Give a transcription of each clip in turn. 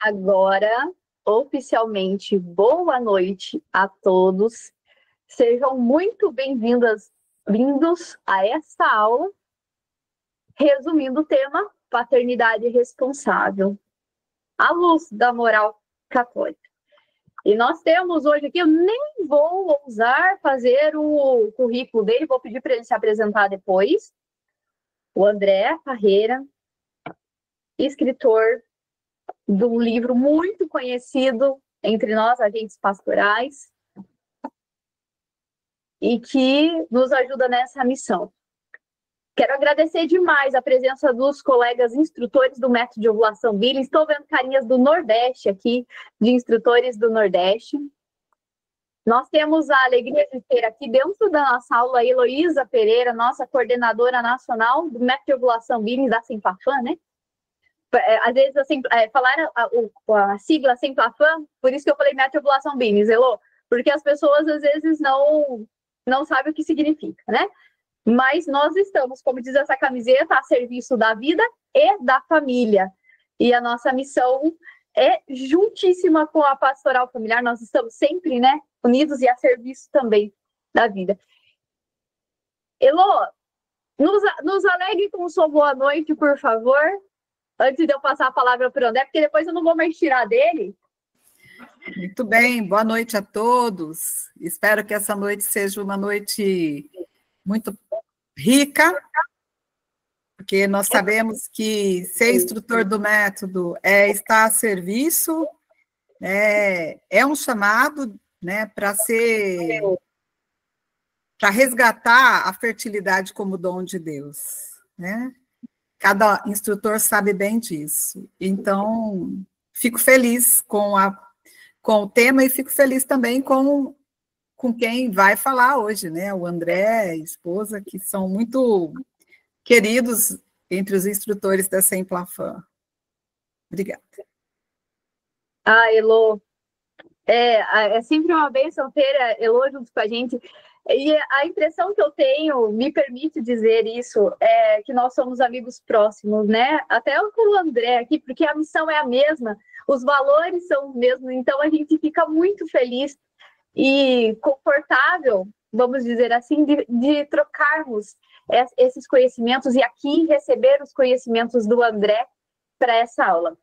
Agora, oficialmente, boa noite a todos. Sejam muito bem-vindos a esta aula, resumindo o tema paternidade responsável, à luz da moral católica. E nós temos hoje aqui, eu nem vou ousar fazer o currículo dele, vou pedir para ele se apresentar depois. O André Carreira, escritor de um livro muito conhecido entre nós, agentes pastorais, e que nos ajuda nessa missão. Quero agradecer demais a presença dos colegas instrutores do método de ovulação Billings. Estou vendo carinhas do Nordeste aqui, de instrutores do Nordeste. Nós temos a alegria de ter aqui dentro da nossa aula a Heloísa Pereira, nossa coordenadora nacional do método de ovulação Billings da Semplafam, né? Às vezes, assim, falaram a sigla Semplafam, por isso que eu falei método de ovulação Billings, Elô, porque as pessoas às vezes não sabem o que significa, né? Mas nós estamos, como diz essa camiseta, a serviço da vida e da família. E a nossa missão é juntíssima com a pastoral familiar, nós estamos sempre, né, unidos e a serviço também da vida. Elô, nos alegre com sua boa noite, por favor, antes de eu passar a palavra para o André, porque depois eu não vou mais tirar dele. Muito bem, boa noite a todos. Espero que essa noite seja uma noite muito rica, porque nós sabemos que ser instrutor do método é estar a serviço, é um chamado, né, para resgatar a fertilidade como dom de Deus, né? Cada instrutor sabe bem disso. Então, fico feliz com o tema e fico feliz também com quem vai falar hoje, né? O André, a esposa, que são muito queridos entre os instrutores da Semplafam. Obrigada. Elô, é sempre uma bênção ter a Elô junto com a gente. E a impressão que eu tenho, me permite dizer isso, é que nós somos amigos próximos, né? Até com o André aqui, porque a missão é a mesma, os valores são os mesmos, então a gente fica muito feliz e confortável, vamos dizer assim, de trocarmos esses conhecimentos e aqui receber os conhecimentos do André para essa aula.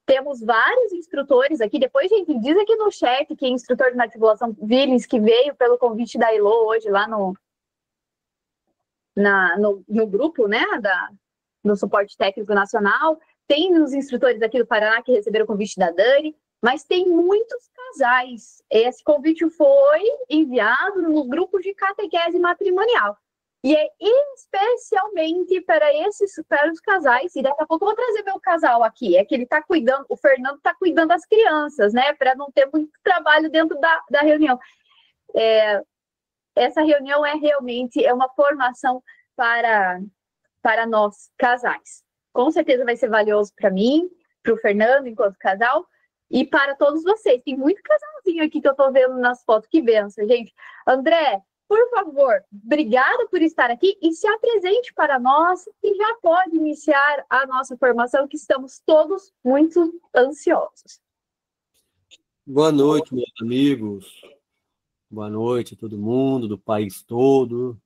Temos vários instrutores aqui, depois, gente, diz aqui no chat que é instrutor de matriculação Billings, que veio pelo convite da Elô hoje lá no grupo, né, no suporte técnico nacional. Tem os instrutores aqui do Paraná que receberam o convite da Dani, mas tem muitos casais. Esse convite foi enviado no grupo de catequese matrimonial. E é especialmente para os casais, e daqui a pouco eu vou trazer meu casal aqui, é que ele está cuidando, o Fernando está cuidando das crianças, né, para não ter muito trabalho dentro da reunião. Essa reunião realmente uma formação para nós, casais. Com certeza vai ser valioso para mim, para o Fernando, enquanto casal, e para todos vocês. Tem muito casalzinho aqui que eu estou vendo nas fotos, que benção, gente. André, por favor, obrigada por estar aqui e se apresente para nós e já pode iniciar a nossa formação, que estamos todos muito ansiosos. Boa noite, meus amigos. Boa noite a todo mundo, do país todo.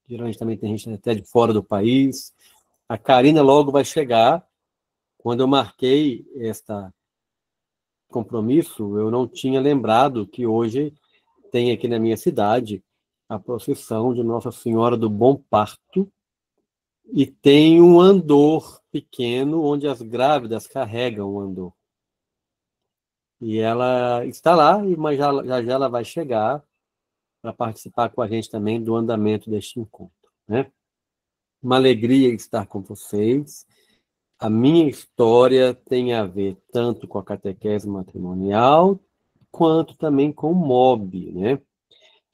Geralmente também tem gente até de fora do país. A Karina logo vai chegar. Quando eu marquei este compromisso, eu não tinha lembrado que hoje tem aqui na minha cidade a procissão de Nossa Senhora do Bom Parto, e tem um andor pequeno onde as grávidas carregam o andor. E ela está lá, mas já ela vai chegar para participar com a gente também do andamento deste encontro, né? Uma alegria estar com vocês. A minha história tem a ver tanto com a catequese matrimonial, quanto também com o MOB, né?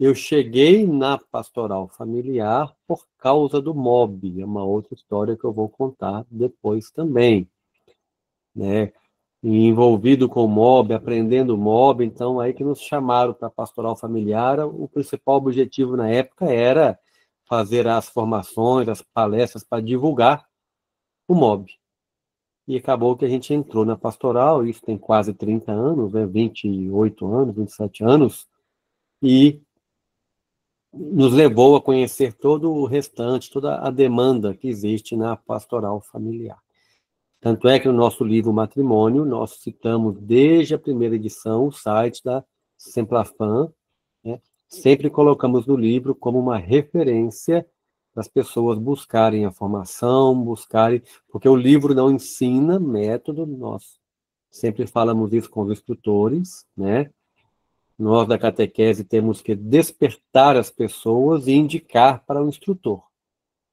Eu cheguei na pastoral familiar por causa do MOB, é uma outra história que eu vou contar depois também, né? E envolvido com o MOB, aprendendo o MOB, então aí que nos chamaram para a pastoral familiar. O principal objetivo na época era fazer as formações, as palestras para divulgar o MOB. e acabou que a gente entrou na pastoral, isso tem quase 30 anos, né, 28 anos, 27 anos, e nos levou a conhecer todo o restante, toda a demanda que existe na pastoral familiar. Tanto é que no nosso livro Matrimônio, nós citamos desde a primeira edição o site da Semplafan, né? Sempre colocamos no livro como uma referência para as pessoas buscarem a formação, porque o livro não ensina método, nós sempre falamos isso com os instrutores, né? Nós da catequese temos que despertar as pessoas e indicar para o instrutor.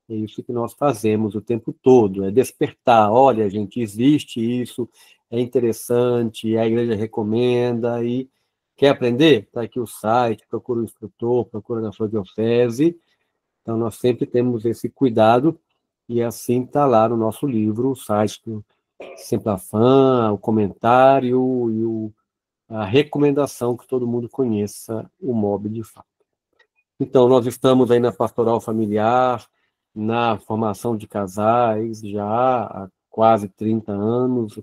É isso que nós fazemos o tempo todo, é despertar. Olha, gente, existe isso, é interessante, a igreja recomenda, e quer aprender? Está aqui o site, procura o instrutor, procura na sua diocese. Então, nós sempre temos esse cuidado, e assim está lá no nosso livro, o site do Semplafan, o comentário e a recomendação que todo mundo conheça o MOB de fato. Então, nós estamos aí na pastoral familiar, na formação de casais, já há quase 30 anos,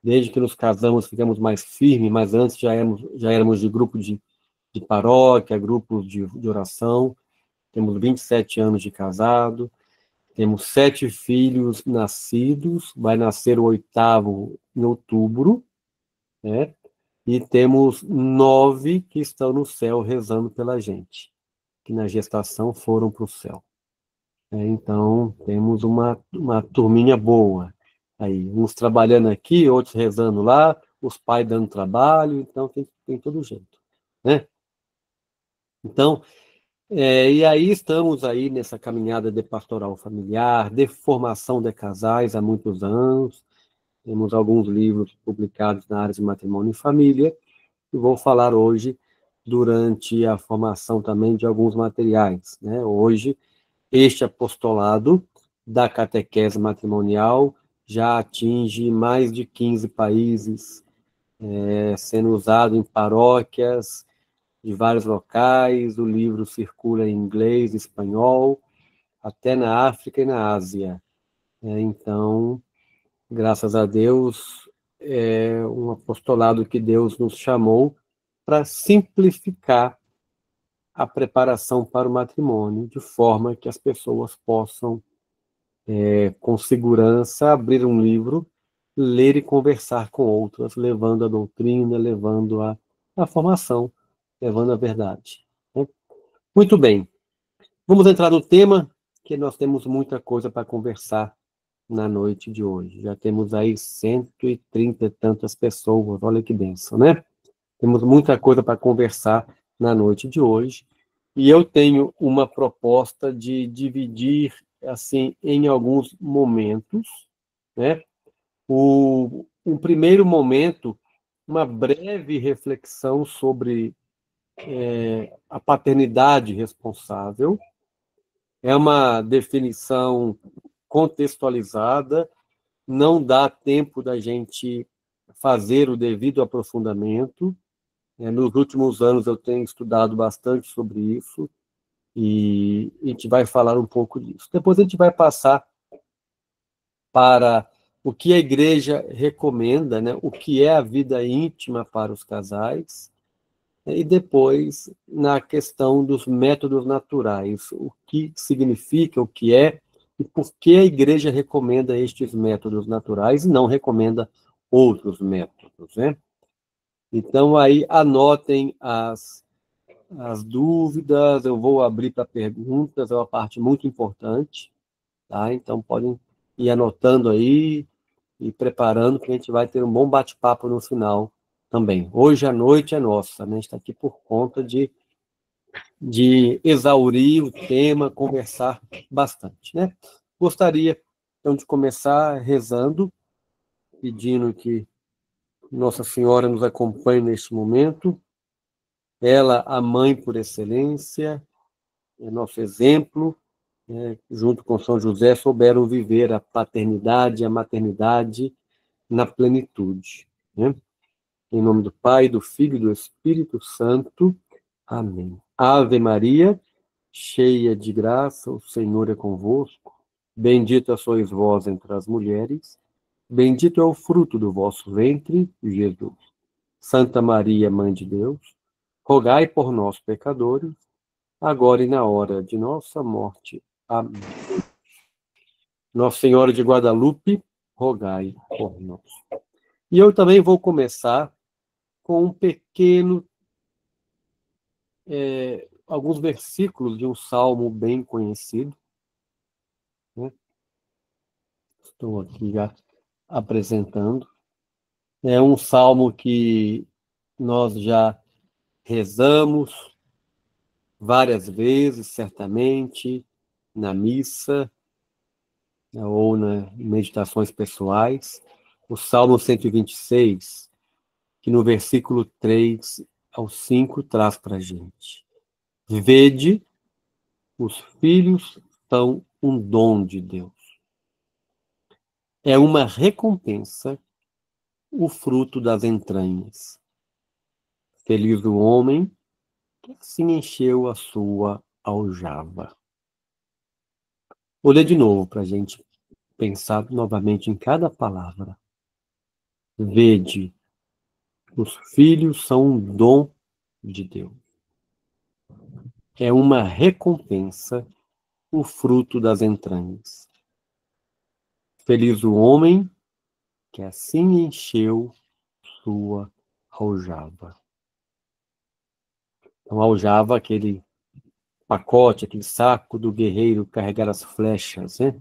desde que nos casamos, ficamos mais firmes, mas antes já éramos de grupo de paróquia, grupos de oração, temos 27 anos de casado, temos 7 filhos nascidos, vai nascer o 8º em outubro, né? E temos 9 que estão no céu rezando pela gente, que na gestação foram para o céu. Então, temos uma turminha boa aí, uns trabalhando aqui, outros rezando lá, os pais dando trabalho, então tem todo jeito, né? Então, e aí estamos aí nessa caminhada de pastoral familiar, de formação de casais há muitos anos, temos alguns livros publicados na área de matrimônio e família, e vou falar hoje, durante a formação também de alguns materiais, né? Hoje, este apostolado da catequese matrimonial já atinge mais de 15 países, sendo usado em paróquias de vários locais, o livro circula em inglês, espanhol, até na África e na Ásia. Então, graças a Deus, é um apostolado que Deus nos chamou para simplificar a preparação para o matrimônio, de forma que as pessoas possam, com segurança, abrir um livro, ler e conversar com outras, levando a doutrina, levando a formação, levando a verdade. Né? Muito bem. Vamos entrar no tema, que nós temos muita coisa para conversar na noite de hoje. Já temos aí 130 e tantas pessoas, olha que bênção, né? Temos muita coisa para conversar na noite de hoje, e eu tenho uma proposta de dividir, assim, em alguns momentos, né? Um primeiro momento, uma breve reflexão sobre a paternidade responsável. É uma definição contextualizada, não dá tempo da gente fazer o devido aprofundamento. Nos últimos anos eu tenho estudado bastante sobre isso e a gente vai falar um pouco disso. Depois a gente vai passar para o que a igreja recomenda, né? O que é a vida íntima para os casais, e depois na questão dos métodos naturais, o que significa, o que é, e por que a igreja recomenda estes métodos naturais e não recomenda outros métodos, né? Então, aí, anotem as dúvidas, eu vou abrir para perguntas, é uma parte muito importante, tá? Então, podem ir anotando aí e preparando, que a gente vai ter um bom bate-papo no final também. Hoje a noite é nossa, né? A gente está aqui por conta de exaurir o tema, conversar bastante, né? Gostaria, então, de começar rezando, pedindo que Nossa Senhora nos acompanhe neste momento. Ela, a mãe por excelência, é nosso exemplo, junto com São José, souberam viver a paternidade e a maternidade na plenitude. Né? Em nome do Pai, do Filho e do Espírito Santo. Amém. Ave Maria, cheia de graça, o Senhor é convosco. Bendita sois vós entre as mulheres, Bendito é o fruto do vosso ventre, Jesus. Santa Maria, Mãe de Deus, rogai por nós, pecadores, agora e na hora de nossa morte. Amém. Nossa Senhora de Guadalupe, rogai por nós. E eu também vou começar com um pequeno, alguns versículos de um salmo bem conhecido, né? Estou aqui já apresentando. É um salmo que nós já rezamos várias vezes, certamente, na missa, ou nas meditações pessoais. O Salmo 126, que no versículo 3 ao 5 traz para a gente: Vede, os filhos são um dom de Deus. É uma recompensa o fruto das entranhas. Feliz o homem que se encheu a sua aljava. Vou ler de novo para a gente pensar novamente em cada palavra. Vede, os filhos são um dom de Deus. É uma recompensa o fruto das entranhas. Feliz o homem que assim encheu sua aljava. Então, aljava, aquele pacote, aquele saco do guerreiro carregar as flechas, né?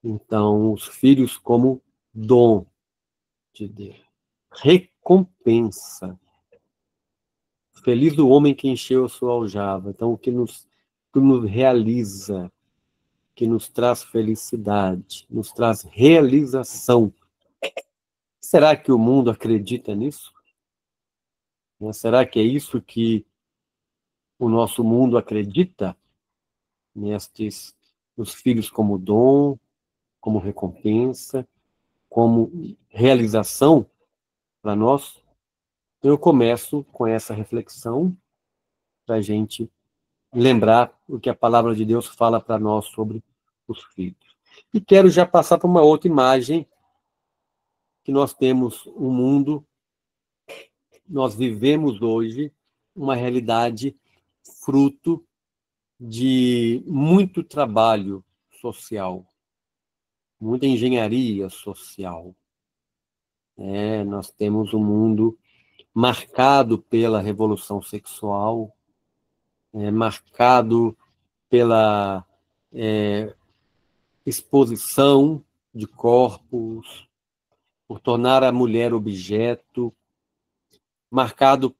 Então, os filhos como dom de Deus. Recompensa. Feliz o homem que encheu a sua aljava. Então, o que nos realiza, que nos traz felicidade, nos traz realização. Será que o mundo acredita nisso? Será que é isso que o nosso mundo acredita? Os filhos como dom, como recompensa, como realização para nós? Eu começo com essa reflexão para a gente lembrar o que a palavra de Deus fala para nós sobre os filhos. E quero já passar para uma outra imagem, que nós temos um mundo, nós vivemos hoje uma realidade fruto de muito trabalho social, muita engenharia social. Nós temos um mundo marcado pela revolução sexual, marcado pela exposição de corpos, por tornar a mulher objeto, marcado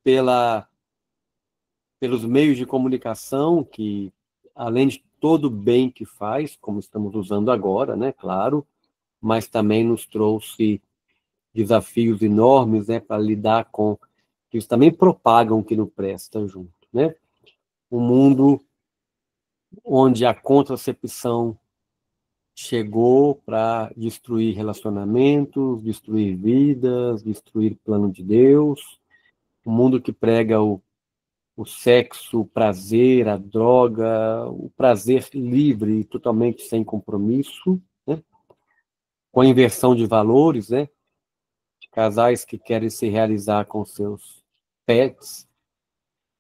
pelos meios de comunicação, que, além de todo o bem que faz, como estamos usando agora, né, claro, mas também nos trouxe desafios enormes, né, para lidar com, que eles também propagam o que não presta junto, né? Um mundo onde a contracepção chegou para destruir relacionamentos, destruir vidas, destruir plano de Deus. Um mundo que prega o sexo, o prazer, a droga, o prazer livre e totalmente sem compromisso, né? Com a inversão de valores, né? De casais que querem se realizar com seus pets,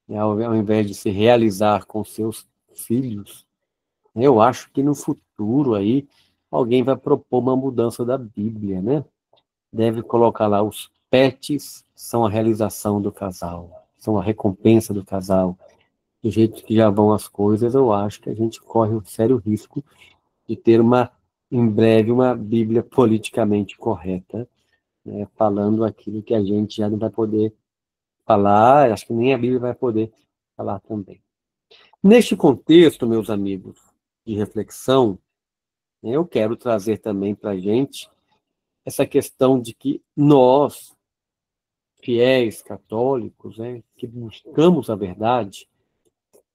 né? Ao invés de se realizar com seus filhos. Eu acho que no futuro aí alguém vai propor uma mudança da Bíblia, né? Deve colocar lá: os pets são a realização do casal, são a recompensa do casal. Do jeito que já vão as coisas, eu acho que a gente corre um sério risco de ter em breve uma Bíblia politicamente correta, né? Falando aquilo que a gente já não vai poder falar, acho que nem a Bíblia vai poder falar também. Neste contexto, meus amigos, de reflexão, eu quero trazer também para a gente essa questão de que nós, fiéis católicos, né, que buscamos a verdade,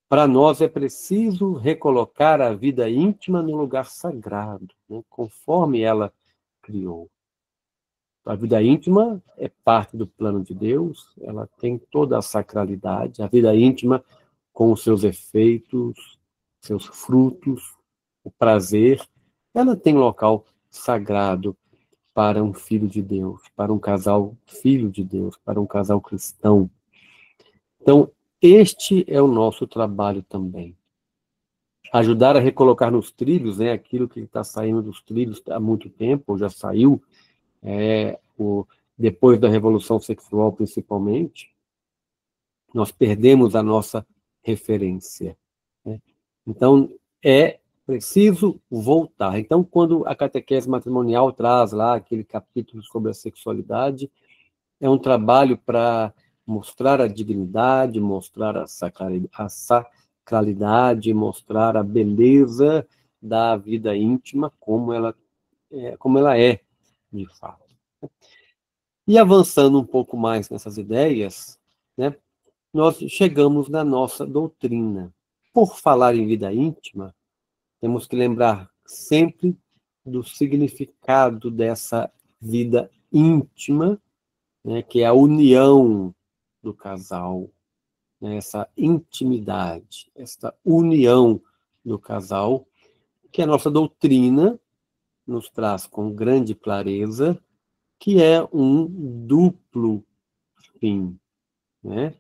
para nós é preciso recolocar a vida íntima no lugar sagrado, né, conforme ela criou. A vida íntima é parte do plano de Deus, ela tem toda a sacralidade, a vida íntima com os seus efeitos, seus frutos, o prazer, ela tem local sagrado para um filho de Deus, para um casal filho de Deus, para um casal cristão. Então, este é o nosso trabalho também. Ajudar a recolocar nos trilhos, né, aquilo que está saindo dos trilhos há muito tempo, ou já saiu, depois da Revolução Sexual, principalmente, nós perdemos a nossa referência, né? Então, é preciso voltar. Então, quando a catequese matrimonial traz lá aquele capítulo sobre a sexualidade, é um trabalho para mostrar a dignidade, mostrar a sacralidade, mostrar a beleza da vida íntima como ela é, de fato. E avançando um pouco mais nessas ideias, né, nós chegamos na nossa doutrina. Por falar em vida íntima, temos que lembrar sempre do significado dessa vida íntima, né, que é a união do casal, né, essa intimidade, essa união do casal, que a nossa doutrina nos traz com grande clareza, que é um duplo fim, né?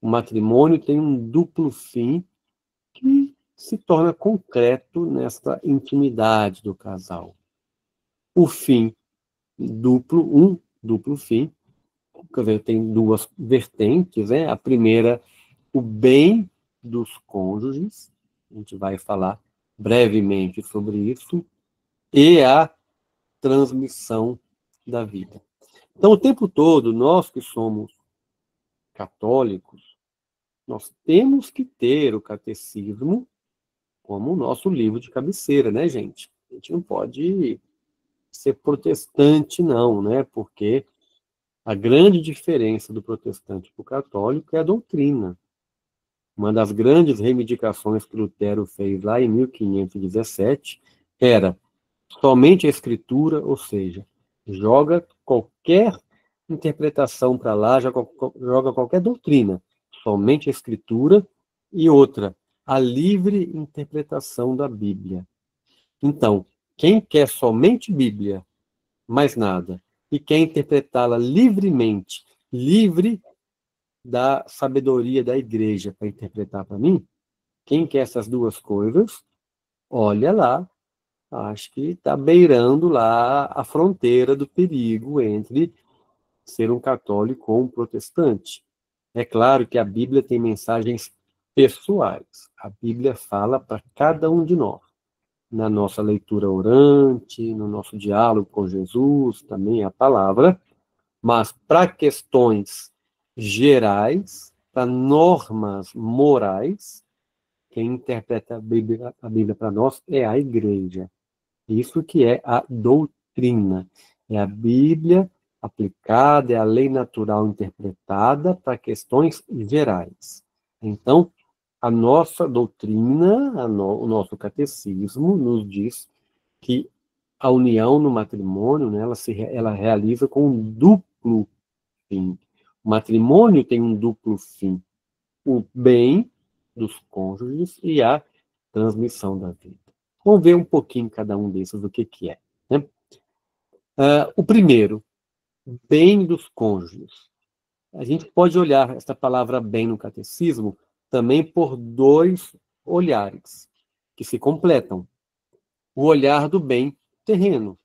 O matrimônio tem um duplo fim que se torna concreto nessa intimidade do casal. O fim duplo, um duplo fim, quer dizer, tem duas vertentes, né? A primeira, o bem dos cônjuges, a gente vai falar brevemente sobre isso, e a transmissão da vida. Então, o tempo todo, nós que somos católicos, nós temos que ter o catecismo como o nosso livro de cabeceira, né, gente? A gente não pode ser protestante, não, né? Porque a grande diferença do protestante para o católico é a doutrina. Uma das grandes reivindicações que Lutero fez lá em 1517 era somente a escritura, ou seja, joga qualquer interpretação para lá, joga qualquer doutrina, somente a escritura, e outra, a livre interpretação da Bíblia. Então, quem quer somente Bíblia, mais nada, e quer interpretá-la livremente, livre da sabedoria da igreja para interpretar para mim, quem quer essas duas coisas, olha lá, acho que está beirando lá a fronteira do perigo entre ser um católico ou um protestante. É claro que a Bíblia tem mensagens pessoais. A Bíblia fala para cada um de nós. Na nossa leitura orante, no nosso diálogo com Jesus, também a palavra, mas para questões gerais, para normas morais, quem interpreta a Bíblia para nós é a igreja. Isso que é a doutrina. É a Bíblia aplicada, é a lei natural interpretada para questões gerais. Então, a nossa doutrina, o nosso catecismo nos diz que a união no matrimônio, né, ela realiza com um duplo fim. O matrimônio tem um duplo fim. O bem dos cônjuges e a transmissão da vida. Vamos ver um pouquinho cada um desses, o que é. Né? O primeiro, bem dos cônjuges. A gente pode olhar essa palavra bem no catecismo também por dois olhares que se completam. O olhar do bem terreno,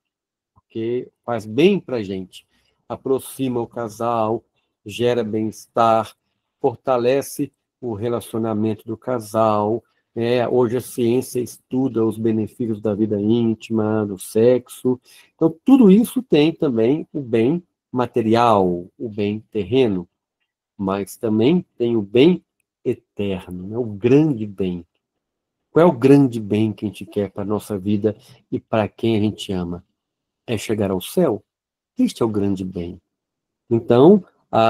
porque faz bem para a gente, aproxima o casal, gera bem-estar, fortalece o relacionamento do casal. Hoje a ciência estuda os benefícios da vida íntima, do sexo. Então, tudo isso tem também o bem material, o bem terreno, mas também tem o bem eterno, né? O grande bem. Qual é o grande bem que a gente quer para a nossa vida e para quem a gente ama? É chegar ao céu? Este é o grande bem. Então,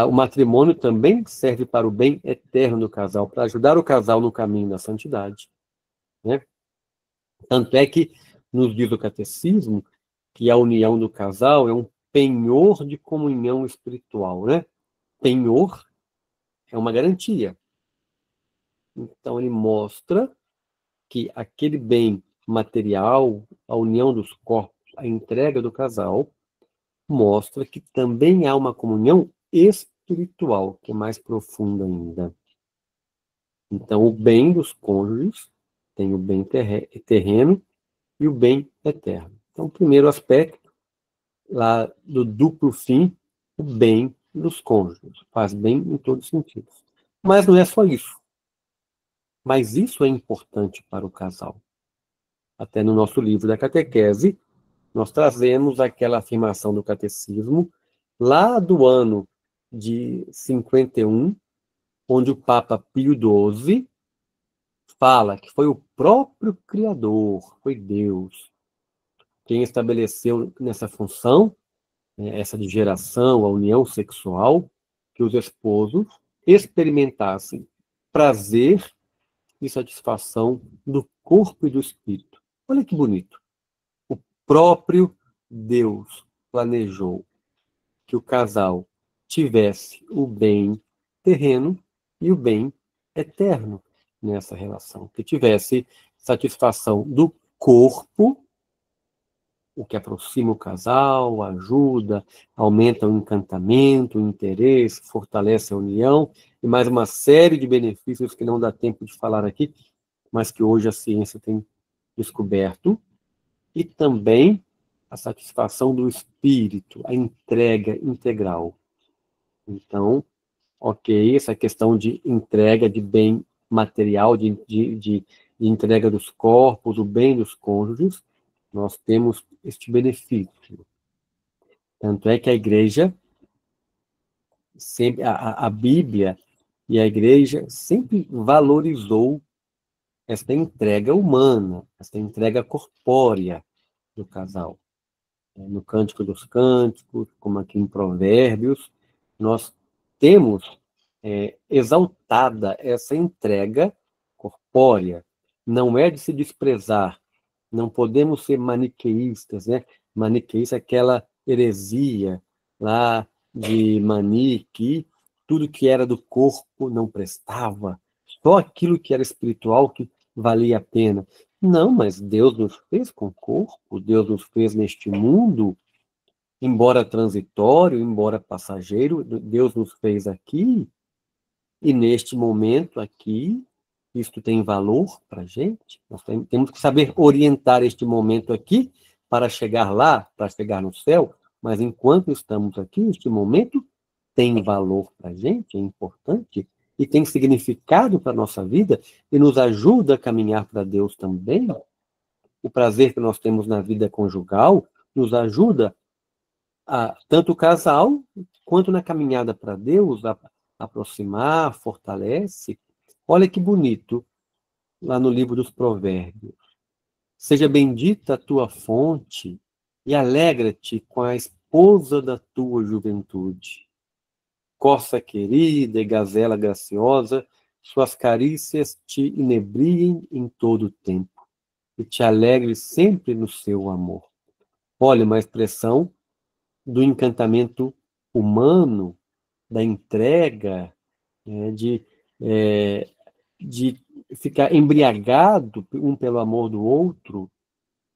o matrimônio também serve para o bem eterno do casal, para ajudar o casal no caminho da santidade. Né? Tanto é que nos diz o catecismo que a união do casal é um penhor de comunhão espiritual. Né? Penhor é uma garantia. Então, ele mostra que aquele bem material, a união dos corpos, a entrega do casal, mostra que também há uma comunhão espiritual, que é mais profunda ainda. Então, o bem dos cônjuges tem o bem terreno e o bem eterno. Então, o primeiro aspecto, lá do duplo fim, o bem dos cônjuges. Faz bem em todos os sentidos. Mas não é só isso. Mas isso é importante para o casal. Até no nosso livro da catequese, nós trazemos aquela afirmação do catecismo lá do ano de 51, onde o Papa Pio XII fala que foi o próprio Criador, foi Deus, quem estabeleceu nessa função, essa de geração, a união sexual, que os esposos experimentassem prazer e satisfação do corpo e do espírito. Olha que bonito. O próprio Deus planejou que o casal tivesse o bem terreno e o bem eterno nessa relação, que tivesse satisfação do corpo, o que aproxima o casal, ajuda, aumenta o encantamento, o interesse, fortalece a união, e mais uma série de benefícios que não dá tempo de falar aqui, mas que hoje a ciência tem descoberto, e também a satisfação do espírito, a entrega integral. Então, ok, essa questão de entrega de bem material, de entrega dos corpos, o bem dos cônjuges, nós temos este benefício. Tanto é que a igreja, sempre, a Bíblia e a igreja sempre valorizou esta entrega humana, esta entrega corpórea do casal. No Cântico dos Cânticos, como aqui em Provérbios, nós temos exaltada essa entrega corpórea. Não é de se desprezar. Não podemos ser maniqueístas, né? Maniqueísta é aquela heresia lá de Manique, tudo que era do corpo não prestava, só aquilo que era espiritual que valia a pena. Não, mas Deus nos fez com corpo, Deus nos fez neste mundo, embora transitório, embora passageiro, Deus nos fez aqui, e neste momento aqui, isto tem valor para a gente. Nós temos que saber orientar este momento aqui para chegar lá, para chegar no céu, mas enquanto estamos aqui, este momento tem valor para a gente, é importante, e tem significado para a nossa vida, e nos ajuda a caminhar para Deus também. O prazer que nós temos na vida conjugal nos ajuda tanto o casal, quanto na caminhada para Deus, a aproximar, fortalece. Olha que bonito, lá no livro dos Provérbios. Seja bendita a tua fonte e alegra-te com a esposa da tua juventude. Corça querida e gazela graciosa, suas carícias te inebriem em todo o tempo e te alegre sempre no seu amor. Olha, uma expressão do encantamento humano, da entrega, de ficar embriagado um pelo amor do outro,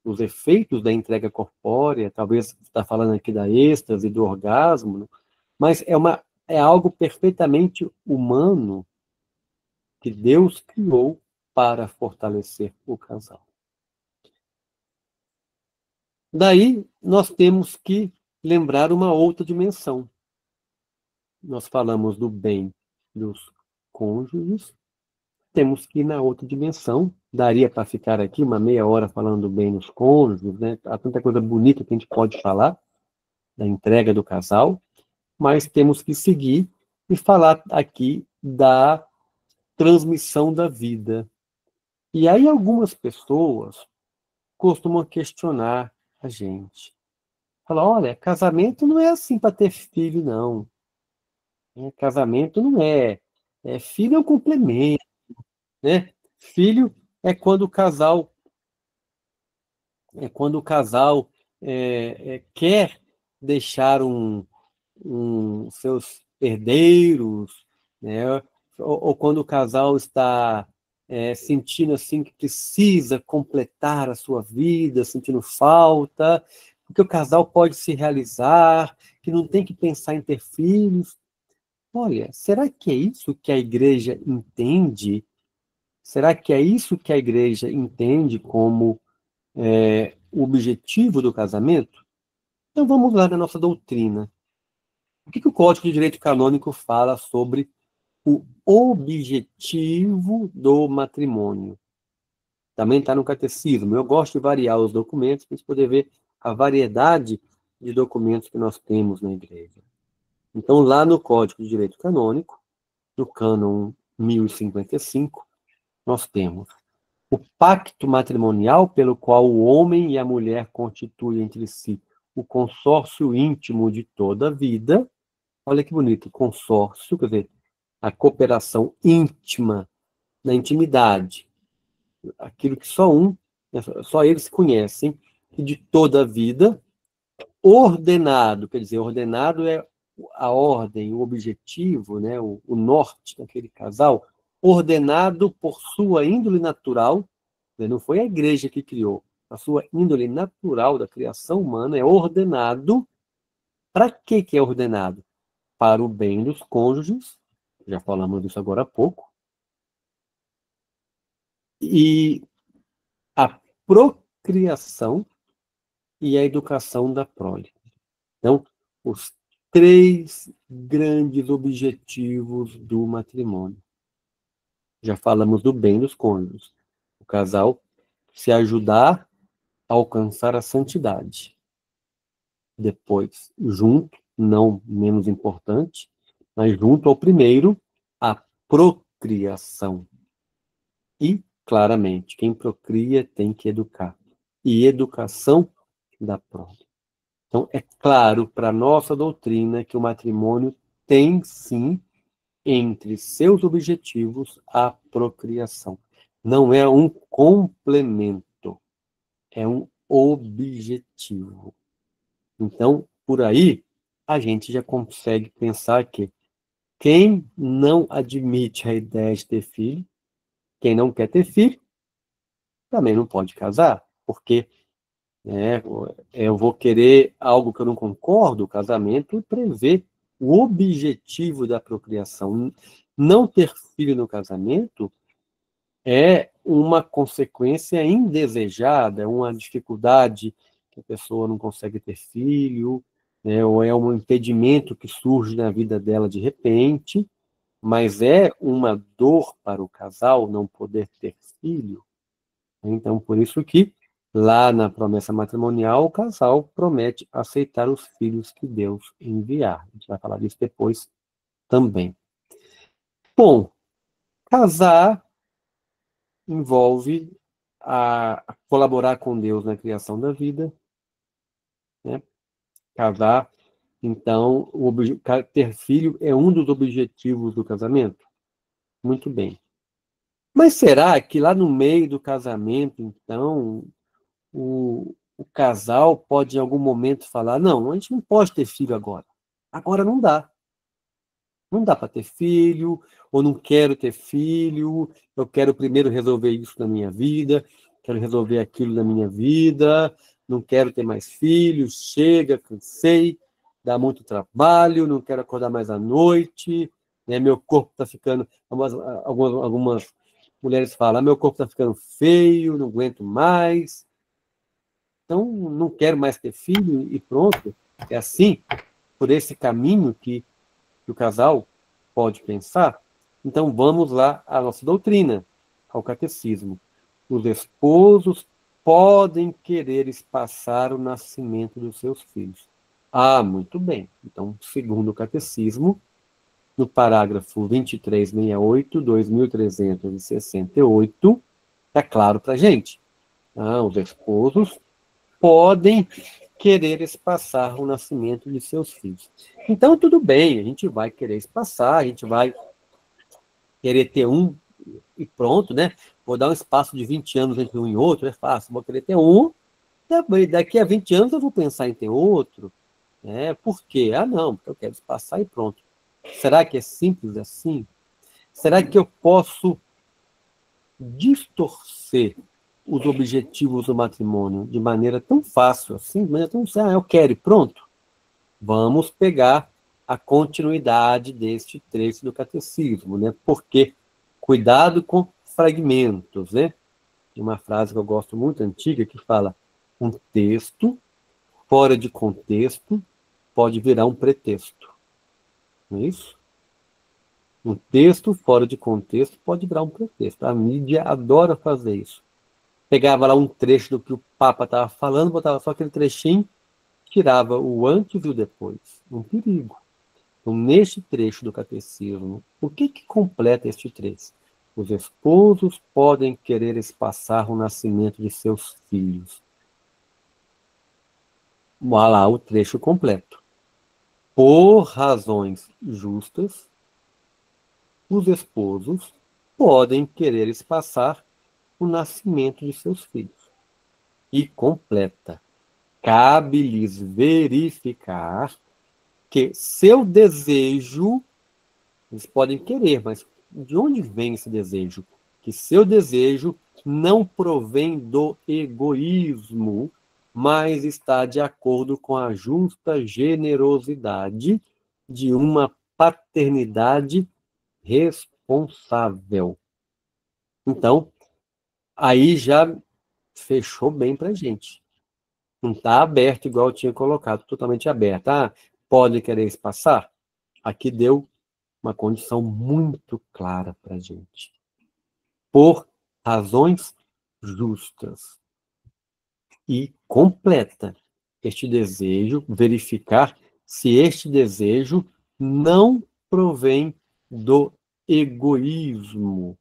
os efeitos da entrega corpórea, talvez está falando aqui da êxtase, do orgasmo, mas é algo perfeitamente humano que Deus criou para fortalecer o casal. Daí, nós temos que lembrar uma outra dimensão. Nós falamos do bem dos cônjuges, temos que ir na outra dimensão. Daria para ficar aqui uma meia hora falando do bem dos cônjuges, né? Há tanta coisa bonita que a gente pode falar da entrega do casal, mas temos que seguir e falar aqui da transmissão da vida. E aí algumas pessoas costumam questionar a gente. Falar, olha, casamento não é assim para ter filho, não. Casamento não é. Filho é um complemento, né? Filho é quando o casal quer deixar seus herdeiros, né? Ou quando o casal está sentindo assim que precisa completar a sua vida, sentindo falta, porque o casal pode se realizar, que não tem que pensar em ter filhos. Olha, será que é isso que a igreja entende? Será que é isso que a igreja entende como o objetivo do casamento? Então vamos lá na nossa doutrina. O que o Código de Direito Canônico fala sobre o objetivo do matrimônio? Também está no catecismo. Eu gosto de variar os documentos para a gente poder ver a variedade de documentos que nós temos na igreja. Então, lá no Código de Direito Canônico, no cânon 1055, nós temos o pacto matrimonial pelo qual o homem e a mulher constituem entre si o consórcio íntimo de toda a vida. Olha que bonito, consórcio, quer dizer, a cooperação íntima, na intimidade. Aquilo que só eles conhecem, e de toda a vida, ordenado, quer dizer, ordenado é a ordem, o objetivo, né, o norte daquele casal, ordenado por sua índole natural, não foi a igreja que criou, a sua índole natural da criação humana é ordenado. Para que é ordenado? Para o bem dos cônjuges, já falamos disso agora há pouco, e a procriação e a educação da prole. Então, os 3 grandes objetivos do matrimônio. Já falamos do bem dos cônjuges. O casal se ajudar a alcançar a santidade. Depois, junto, não menos importante, mas junto ao primeiro, a procriação. E, claramente, quem procria tem que educar. E educação da prole. Então, é claro para a nossa doutrina que o matrimônio tem, sim, entre seus objetivos, a procriação. Não é um complemento, é um objetivo. Então, por aí, a gente já consegue pensar que quem não admite a ideia de ter filho, quem não quer ter filho, também não pode casar, porque eu vou querer algo que eu não concordo. O casamento prevê o objetivo da procriação. Não ter filho no casamento é uma consequência indesejada, é uma dificuldade que a pessoa não consegue ter filho, né, ou é um impedimento que surge na vida dela de repente, mas é uma dor para o casal não poder ter filho. Então, por isso que lá na promessa matrimonial, o casal promete aceitar os filhos que Deus enviar. A gente vai falar disso depois também. Bom, casar envolve a colaborar com Deus na criação da vida, né? Casar, então, ter filho é um dos objetivos do casamento? Muito bem. Mas será que lá no meio do casamento, então, o casal pode em algum momento falar, não, a gente não pode ter filho agora. Agora não dá. Não dá para ter filho, ou não quero ter filho, eu quero primeiro resolver isso na minha vida, quero resolver aquilo na minha vida, não quero ter mais filhos, chega, cansei, dá muito trabalho, não quero acordar mais à noite, né, meu corpo está ficando... Algumas mulheres falam, meu corpo está ficando feio, não aguento mais, então não quero mais ter filho e pronto. É assim, por esse caminho que o casal pode pensar. Então vamos lá à nossa doutrina, ao catecismo. Os esposos podem querer espaçar o nascimento dos seus filhos. Ah, muito bem. Então, segundo o catecismo, no parágrafo 2368, 2368, está claro para a gente. Os esposos podem querer espaçar o nascimento de seus filhos. Então, tudo bem, a gente vai querer espaçar, a gente vai querer ter um e pronto, né? Vou dar um espaço de 20 anos entre um e outro, é fácil, vou querer ter um, daqui a 20 anos eu vou pensar em ter outro. Por quê? Não, porque eu quero espaçar e pronto. Será que é simples assim? Será que eu posso distorcer os objetivos do matrimônio de maneira tão fácil, assim, de maneira tão eu quero e pronto. Vamos pegar a continuidade deste trecho do catecismo, né? Porque cuidado com fragmentos, né? Tem uma frase que eu gosto muito, antiga, que fala: um texto fora de contexto pode virar um pretexto. Não é isso? Um texto fora de contexto pode virar um pretexto. A mídia adora fazer isso. Pegava lá um trecho do que o Papa estava falando, botava só aquele trechinho, tirava o antes e o depois. Um perigo. Então, neste trecho do catecismo, o que completa este trecho? Os esposos podem querer espaçar o nascimento de seus filhos. Olha lá o trecho completo. Por razões justas, os esposos podem querer espaçar o nascimento de seus filhos. E completa. Cabe-lhes verificar que seu desejo, eles podem querer, mas de onde vem esse desejo? Que seu desejo não provém do egoísmo, mas está de acordo com a justa generosidade de uma paternidade responsável. Então, aí já fechou bem para a gente. Não está aberto igual eu tinha colocado, totalmente aberto. Pode querer espaçar? Aqui deu uma condição muito clara para a gente. Por razões justas. E completa este desejo, verificar se este desejo não provém do egoísmo.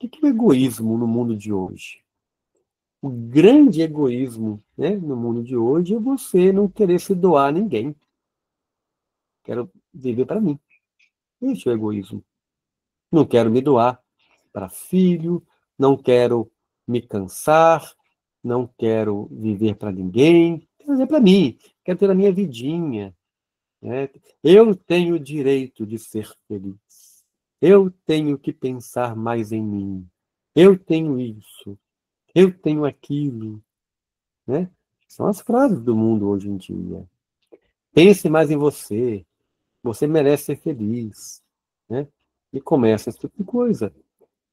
O que é o egoísmo no mundo de hoje? O grande egoísmo, né, no mundo de hoje é você não querer se doar a ninguém. Quero viver para mim. Esse é o egoísmo. Não quero me doar para filho, não quero me cansar, não quero viver para ninguém, quero viver para mim, quero ter a minha vidinha. Né? Eu tenho o direito de ser feliz. Eu tenho que pensar mais em mim. Eu tenho isso. Eu tenho aquilo. Né? São as frases do mundo hoje em dia. Pense mais em você. Você merece ser feliz. Né? E começa esse tipo de coisa.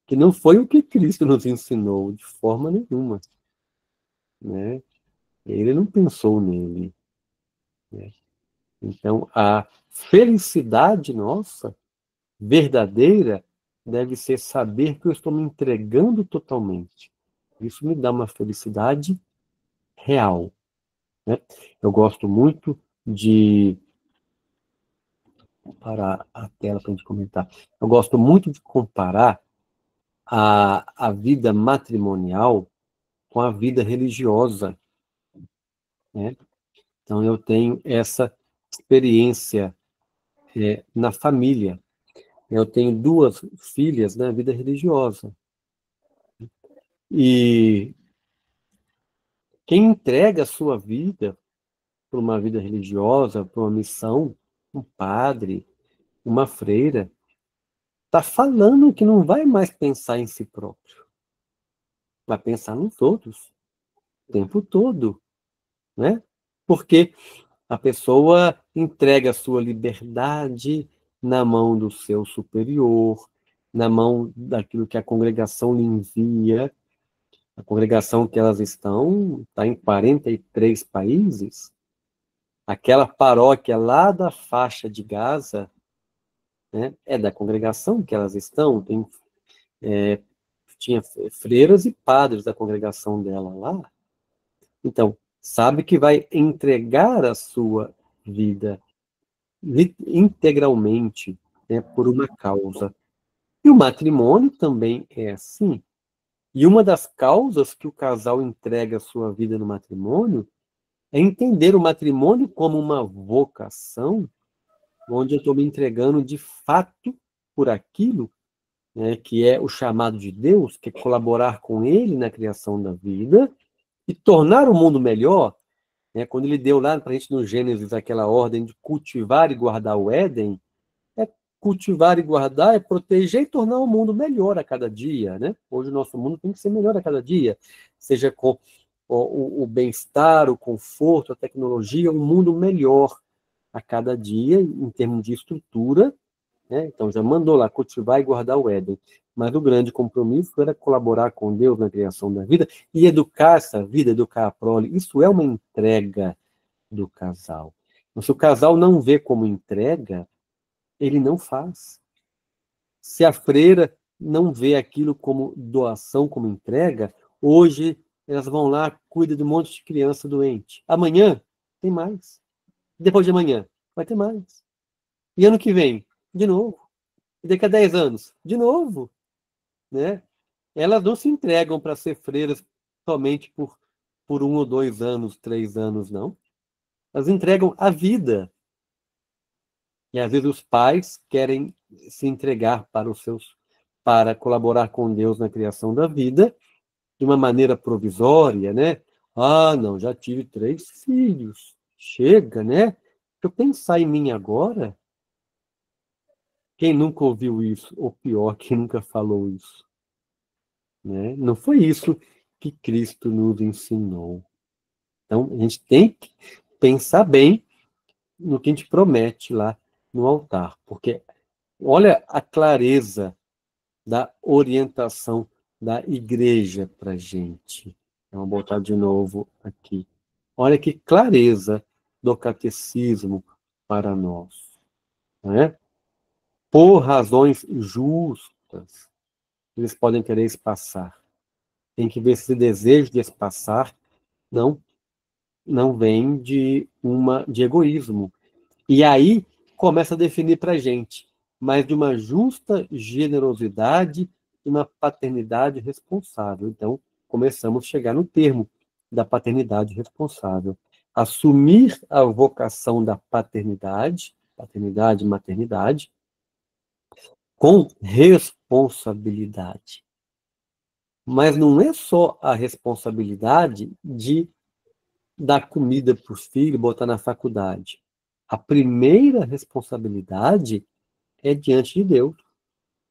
Que não foi o que Cristo nos ensinou de forma nenhuma. Né? Ele não pensou nele. Né? Então, a felicidade nossa, verdadeira, deve ser saber que eu estou me entregando totalmente. Isso me dá uma felicidade real. Né? Eu gosto muito de... parar a tela para a gente comentar. Eu gosto muito de comparar a vida matrimonial com a vida religiosa. Né? Então, eu tenho essa experiência na família. Eu tenho 2 filhas na vida religiosa. E quem entrega a sua vida para uma vida religiosa, para uma missão, um padre, uma freira, está falando que não vai mais pensar em si próprio. Vai pensar nos outros o tempo todo. Né? Porque a pessoa entrega a sua liberdade na mão do seu superior, na mão daquilo que a congregação lhe envia. A congregação que elas estão está em 43 países. Aquela paróquia lá da faixa de Gaza, né, é da congregação que elas estão. Tinha freiras e padres da congregação dela lá. Então, sabe que vai entregar a sua vida integralmente, né, por uma causa. E o matrimônio também é assim. E uma das causas que o casal entrega a sua vida no matrimônio é entender o matrimônio como uma vocação, onde eu estou me entregando de fato por aquilo, né, que é o chamado de Deus, que é colaborar com Ele na criação da vida e tornar o mundo melhor. Né, quando Ele deu lá para a gente no Gênesis aquela ordem de cultivar e guardar o Éden, é cultivar e guardar é proteger e tornar o mundo melhor a cada dia, né? Hoje o nosso mundo tem que ser melhor a cada dia, seja com o bem-estar, o conforto, a tecnologia, um mundo melhor a cada dia, em termos de estrutura, né? Então, já mandou lá cultivar e guardar o Éden. Mas o grande compromisso era colaborar com Deus na criação da vida e educar essa vida, educar a prole. Isso é uma entrega do casal. Então, se o casal não vê como entrega, ele não faz. Se a freira não vê aquilo como doação, como entrega, hoje elas vão lá, cuidam de um monte de criança doente. Amanhã, tem mais. Depois de amanhã, vai ter mais. E ano que vem, de novo. E daqui a 10 anos, de novo. Né? Elas não se entregam para ser freiras somente por 1 ou 2 anos, 3 anos, não. Elas entregam a vida. E às vezes os pais querem se entregar para colaborar com Deus na criação da vida de uma maneira provisória, né? Ah, não, já tive 3 filhos. Chega, né? Se eu pensar em mim agora, quem nunca ouviu isso? Ou pior, quem nunca falou isso? Né? Não foi isso que Cristo nos ensinou. Então, a gente tem que pensar bem no que a gente promete lá no altar, porque olha a clareza da orientação da igreja para a gente. Vamos botar de novo aqui. Olha que clareza do catecismo para nós. Né? Por razões justas, eles podem querer espaçar. Tem que ver se esse desejo de espaçar não vem de egoísmo. E aí começa a definir para a gente, mas de uma justa generosidade e uma paternidade responsável. Então, começamos a chegar no termo da paternidade responsável. Assumir a vocação da paternidade e maternidade, com responsabilidade. Mas não é só a responsabilidade de dar comida para os filhos, botar na faculdade. A primeira responsabilidade é diante de Deus.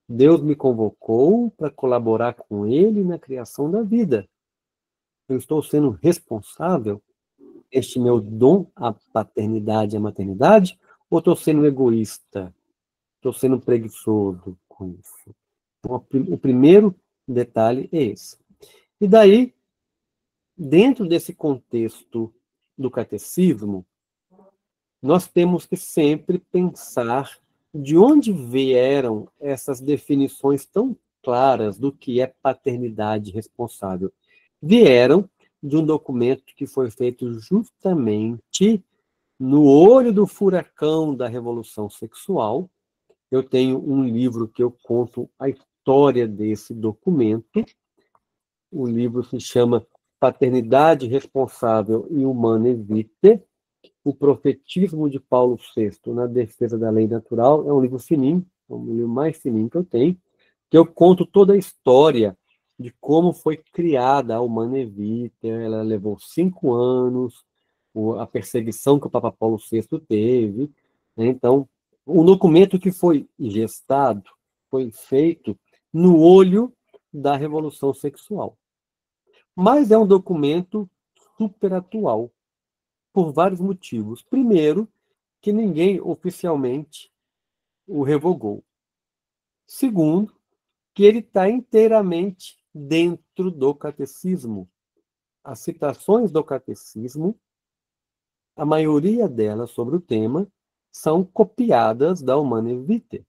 Deus me convocou para colaborar com Ele na criação da vida. Eu estou sendo responsável, este meu dom, a paternidade e a maternidade, ou estou sendo egoísta? Estou sendo preguiçoso com isso? Então, o primeiro detalhe é esse. E daí, dentro desse contexto do catecismo, nós temos que sempre pensar de onde vieram essas definições tão claras do que é paternidade responsável. Vieram de um documento que foi feito justamente no olho do furacão da Revolução Sexual. Eu tenho um livro que eu conto a história desse documento. O livro se chama Paternidade Responsável e Humanae Vitae, o Profetismo de Paulo VI na Defesa da Lei Natural. É um livro fininho, é o livro mais fininho que eu tenho, que eu conto toda a história de como foi criada a Humanae Vitae. Ela levou 5 anos, a perseguição que o Papa Paulo VI teve. Né? Então, o documento que foi gestado foi feito no olho da Revolução Sexual. Mas é um documento super atual, por vários motivos. Primeiro, que ninguém oficialmente o revogou. Segundo, que ele está inteiramente dentro do catecismo. As citações do catecismo, a maioria delas sobre o tema, são copiadas da Humanae Vitae.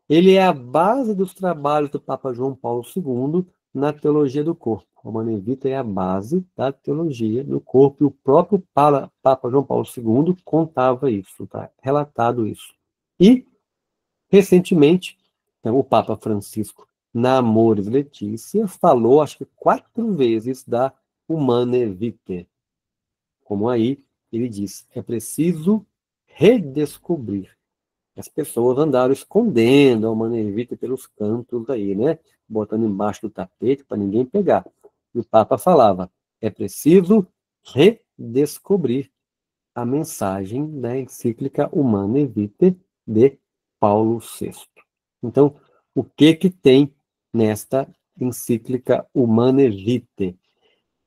Ele é a base dos trabalhos do Papa João Paulo II na teologia do corpo. A Humanae Vitae é a base da teologia do corpo, e o próprio Papa João Paulo II contava isso, tá? Relatado isso. E, recentemente, o Papa Francisco, na Amoris Laetitia, falou, acho que 4 vezes, da Humanae Vitae. Como aí ele diz, é preciso redescobrir. As pessoas andaram escondendo a Humanae Vitae pelos cantos aí, né? Botando embaixo do tapete para ninguém pegar. E o Papa falava, é preciso redescobrir a mensagem da encíclica Humanae Vitae de Paulo VI. Então, o que tem nesta encíclica Humanae Vitae?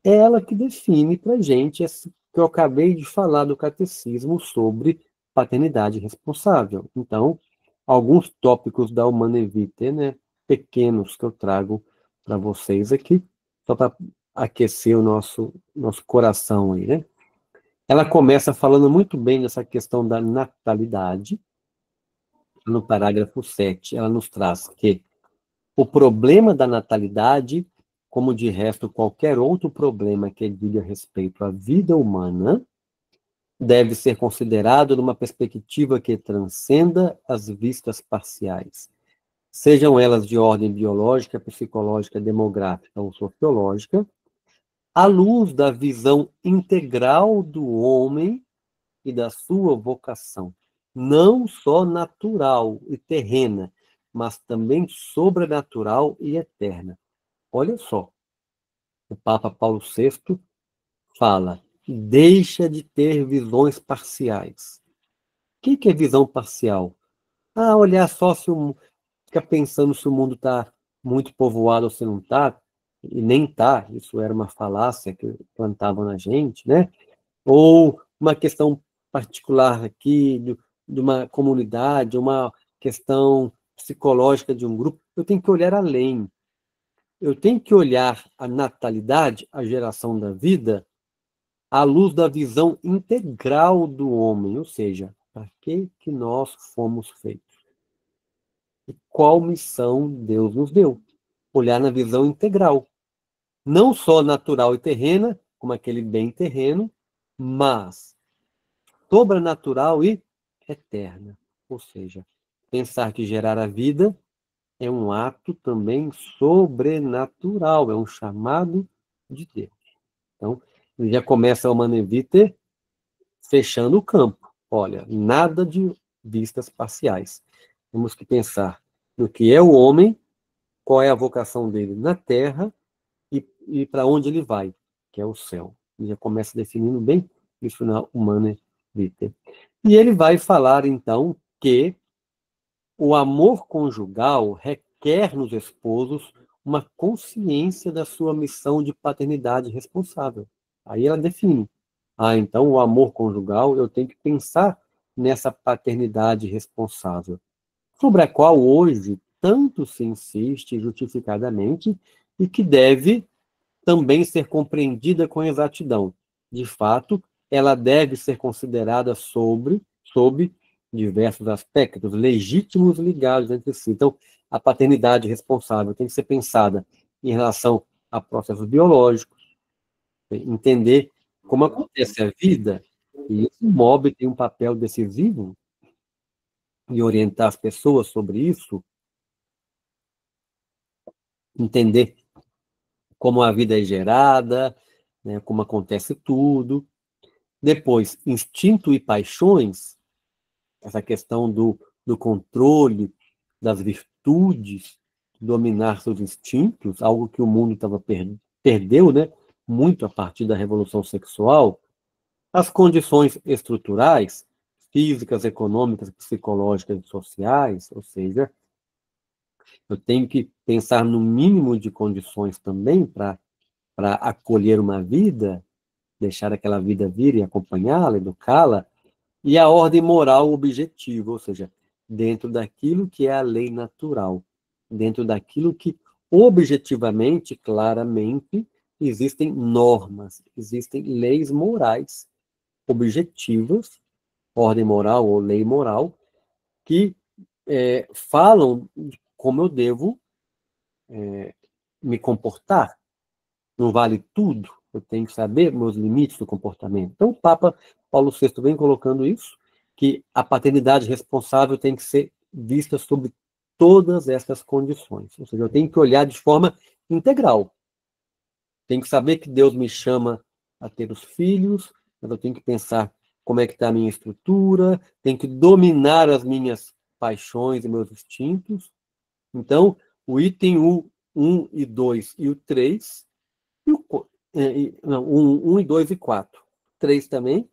É ela que define para a gente esse que eu acabei de falar do catecismo sobre paternidade responsável. Então, alguns tópicos da Humanae Vitae, né, pequenos que eu trago para vocês aqui, só para aquecer o nosso coração aí, né? Ela começa falando muito bem dessa questão da natalidade. No parágrafo 7, ela nos traz que o problema da natalidade, como de resto qualquer outro problema que diga respeito à vida humana, deve ser considerado numa perspectiva que transcenda as vistas parciais, sejam elas de ordem biológica, psicológica, demográfica ou sociológica, à luz da visão integral do homem e da sua vocação, não só natural e terrena, mas também sobrenatural e eterna. Olha só, o Papa Paulo VI fala, deixa de ter visões parciais. O que é visão parcial? Olhar só se fica pensando se o mundo está muito povoado ou se não está, e nem está, isso era uma falácia que plantavam na gente, né? Ou uma questão particular aqui, de uma comunidade, uma questão psicológica de um grupo, eu tenho que olhar além. Eu tenho que olhar a natalidade, a geração da vida, à luz da visão integral do homem, ou seja, para que nós fomos feitos? E qual missão Deus nos deu? Olhar na visão integral. Não só natural e terrena, como aquele bem terreno, mas sobrenatural e eterna. Ou seja, pensar que gerar a vida é um ato também sobrenatural, é um chamado de Deus. Então, ele já começa a Humanae Vitae fechando o campo. Olha, nada de vistas parciais. Temos que pensar no que é o homem, qual é a vocação dele na Terra e para onde ele vai, que é o céu. Ele já começa definindo bem isso na Humanae Vitae. E ele vai falar, então, que o amor conjugal requer nos esposos uma consciência da sua missão de paternidade responsável. Aí ela define. Então o amor conjugal, eu tenho que pensar nessa paternidade responsável, sobre a qual hoje tanto se insiste justificadamente e que deve também ser compreendida com exatidão. De fato, ela deve ser considerada sob diversos aspectos legítimos ligados entre si. Então, a paternidade responsável tem que ser pensada em relação a processos biológicos, entender como acontece a vida, e o MOB tem um papel decisivo em orientar as pessoas sobre isso, entender como a vida é gerada, né, como acontece tudo. Depois, instinto e paixões, essa questão do controle das virtudes, dominar seus instintos, algo que o mundo perdeu, né, muito a partir da revolução sexual. As condições estruturais, físicas, econômicas, psicológicas e sociais, ou seja, eu tenho que pensar no mínimo de condições também para acolher uma vida, deixar aquela vida vir e acompanhá-la, educá-la, e a ordem moral objetiva, ou seja, dentro daquilo que é a lei natural, dentro daquilo que objetivamente, claramente, existem normas, existem leis morais objetivas, ordem moral ou lei moral, que falam de como eu devo me comportar. Não vale tudo, eu tenho que saber meus limites do comportamento. Então, o Papa Paulo VI vem colocando isso, que a paternidade responsável tem que ser vista sobre todas essas condições. Ou seja, eu tenho que olhar de forma integral. Tenho que saber que Deus me chama a ter os filhos, mas eu tenho que pensar como é que está a minha estrutura, tenho que dominar as minhas paixões e meus instintos. Então, o item 1 e 2 e o 3, e o 1 e 2 e 4. 3 também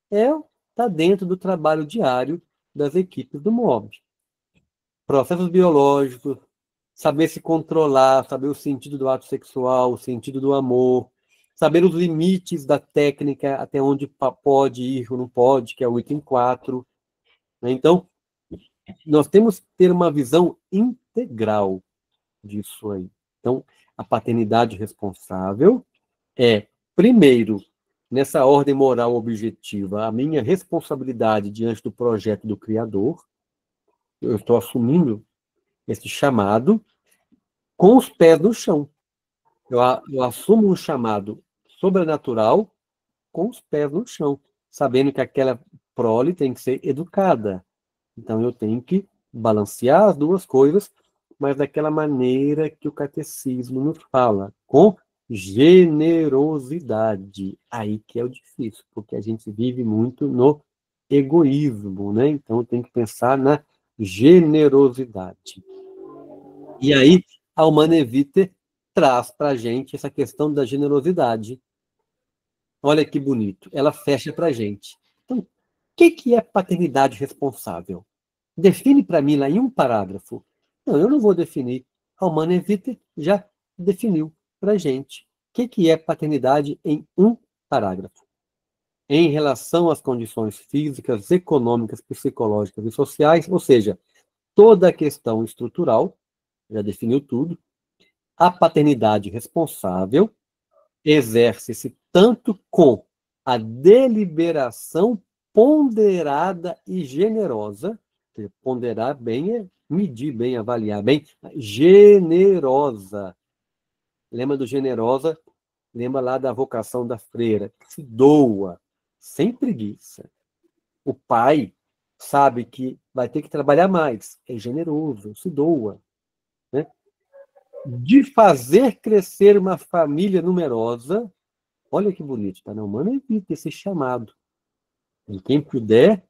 está dentro do trabalho diário das equipes do MOB. processos biológicos, saber se controlar, saber o sentido do ato sexual, o sentido do amor, saber os limites da técnica, até onde pode ir ou não pode, que é o item 4. Então, nós temos que ter uma visão integral disso aí. Então, a paternidade responsável é, primeiro, nessa ordem moral objetiva, a minha responsabilidade diante do projeto do Criador. Eu estou assumindo esse chamado com os pés no chão. Eu assumo um chamado sobrenatural com os pés no chão, sabendo que aquela prole tem que ser educada. Então, eu tenho que balancear as duas coisas, mas daquela maneira que o catecismo nos fala, com generosidade. Aí que é o difícil, porque a gente vive muito no egoísmo, né? Então, tem que pensar na generosidade. E aí, a Humanae Vitae traz para a gente essa questão da generosidade. Olha que bonito, ela fecha para a gente. Então, o que é paternidade responsável? Define para mim lá em um parágrafo. Não, eu não vou definir. A Humanae Vitae já definiu para a gente. O que é paternidade em um parágrafo? Em relação às condições físicas, econômicas, psicológicas e sociais, ou seja, toda a questão estrutural, já definiu tudo. A paternidade responsável exerce-se tanto com a deliberação ponderada e generosa. Ponderar bem é medir bem, avaliar bem. Generosa. Lembra do generosa? Lembra lá da vocação da freira. Se doa, sem preguiça. O pai sabe que vai ter que trabalhar mais. É generoso, se doa. Né? De fazer crescer uma família numerosa. Olha que bonito, tá? Na Humanae Vitae esse chamado. E quem puder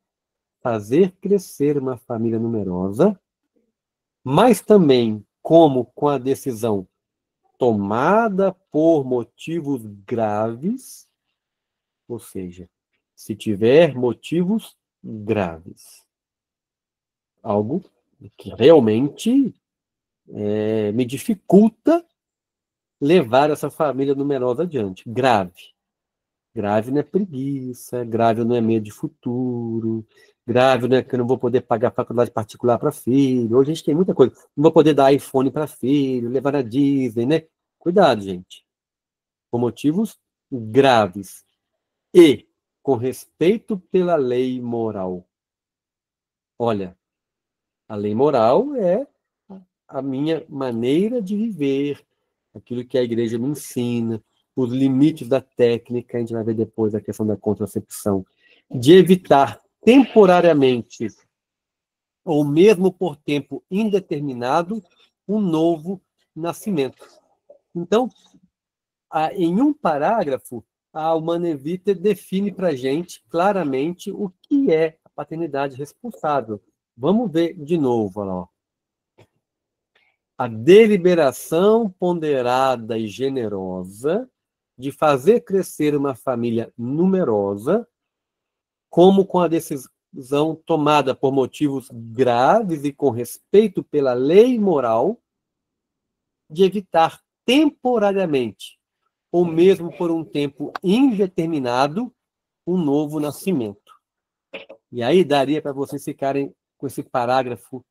fazer crescer uma família numerosa, mas também como com a decisão tomada por motivos graves, ou seja, se tiver motivos graves, algo que realmente me dificulta levar essa família numerosa adiante. Grave. Grave não é preguiça, grave não é medo de futuro, grave não é que eu não vou poder pagar faculdade particular para filho. Hoje a gente tem muita coisa. Não vou poder dar iPhone para filho, levar na Disney, né? Cuidado, gente. Por motivos graves. E com respeito pela lei moral. Olha, a lei moral é a minha maneira de viver, aquilo que a igreja me ensina, os limites da técnica, a gente vai ver depois a questão da contracepção, de evitar temporariamente, ou mesmo por tempo indeterminado, um novo nascimento. Então, em um parágrafo, a Humanae Vitae define para a gente claramente o que é a paternidade responsável. Vamos ver de novo, olha lá. A deliberação ponderada e generosa de fazer crescer uma família numerosa, como com a decisão tomada por motivos graves e com respeito pela lei moral, de evitar temporariamente, ou mesmo por um tempo indeterminado, um novo nascimento. E aí daria para vocês ficarem com esse parágrafo,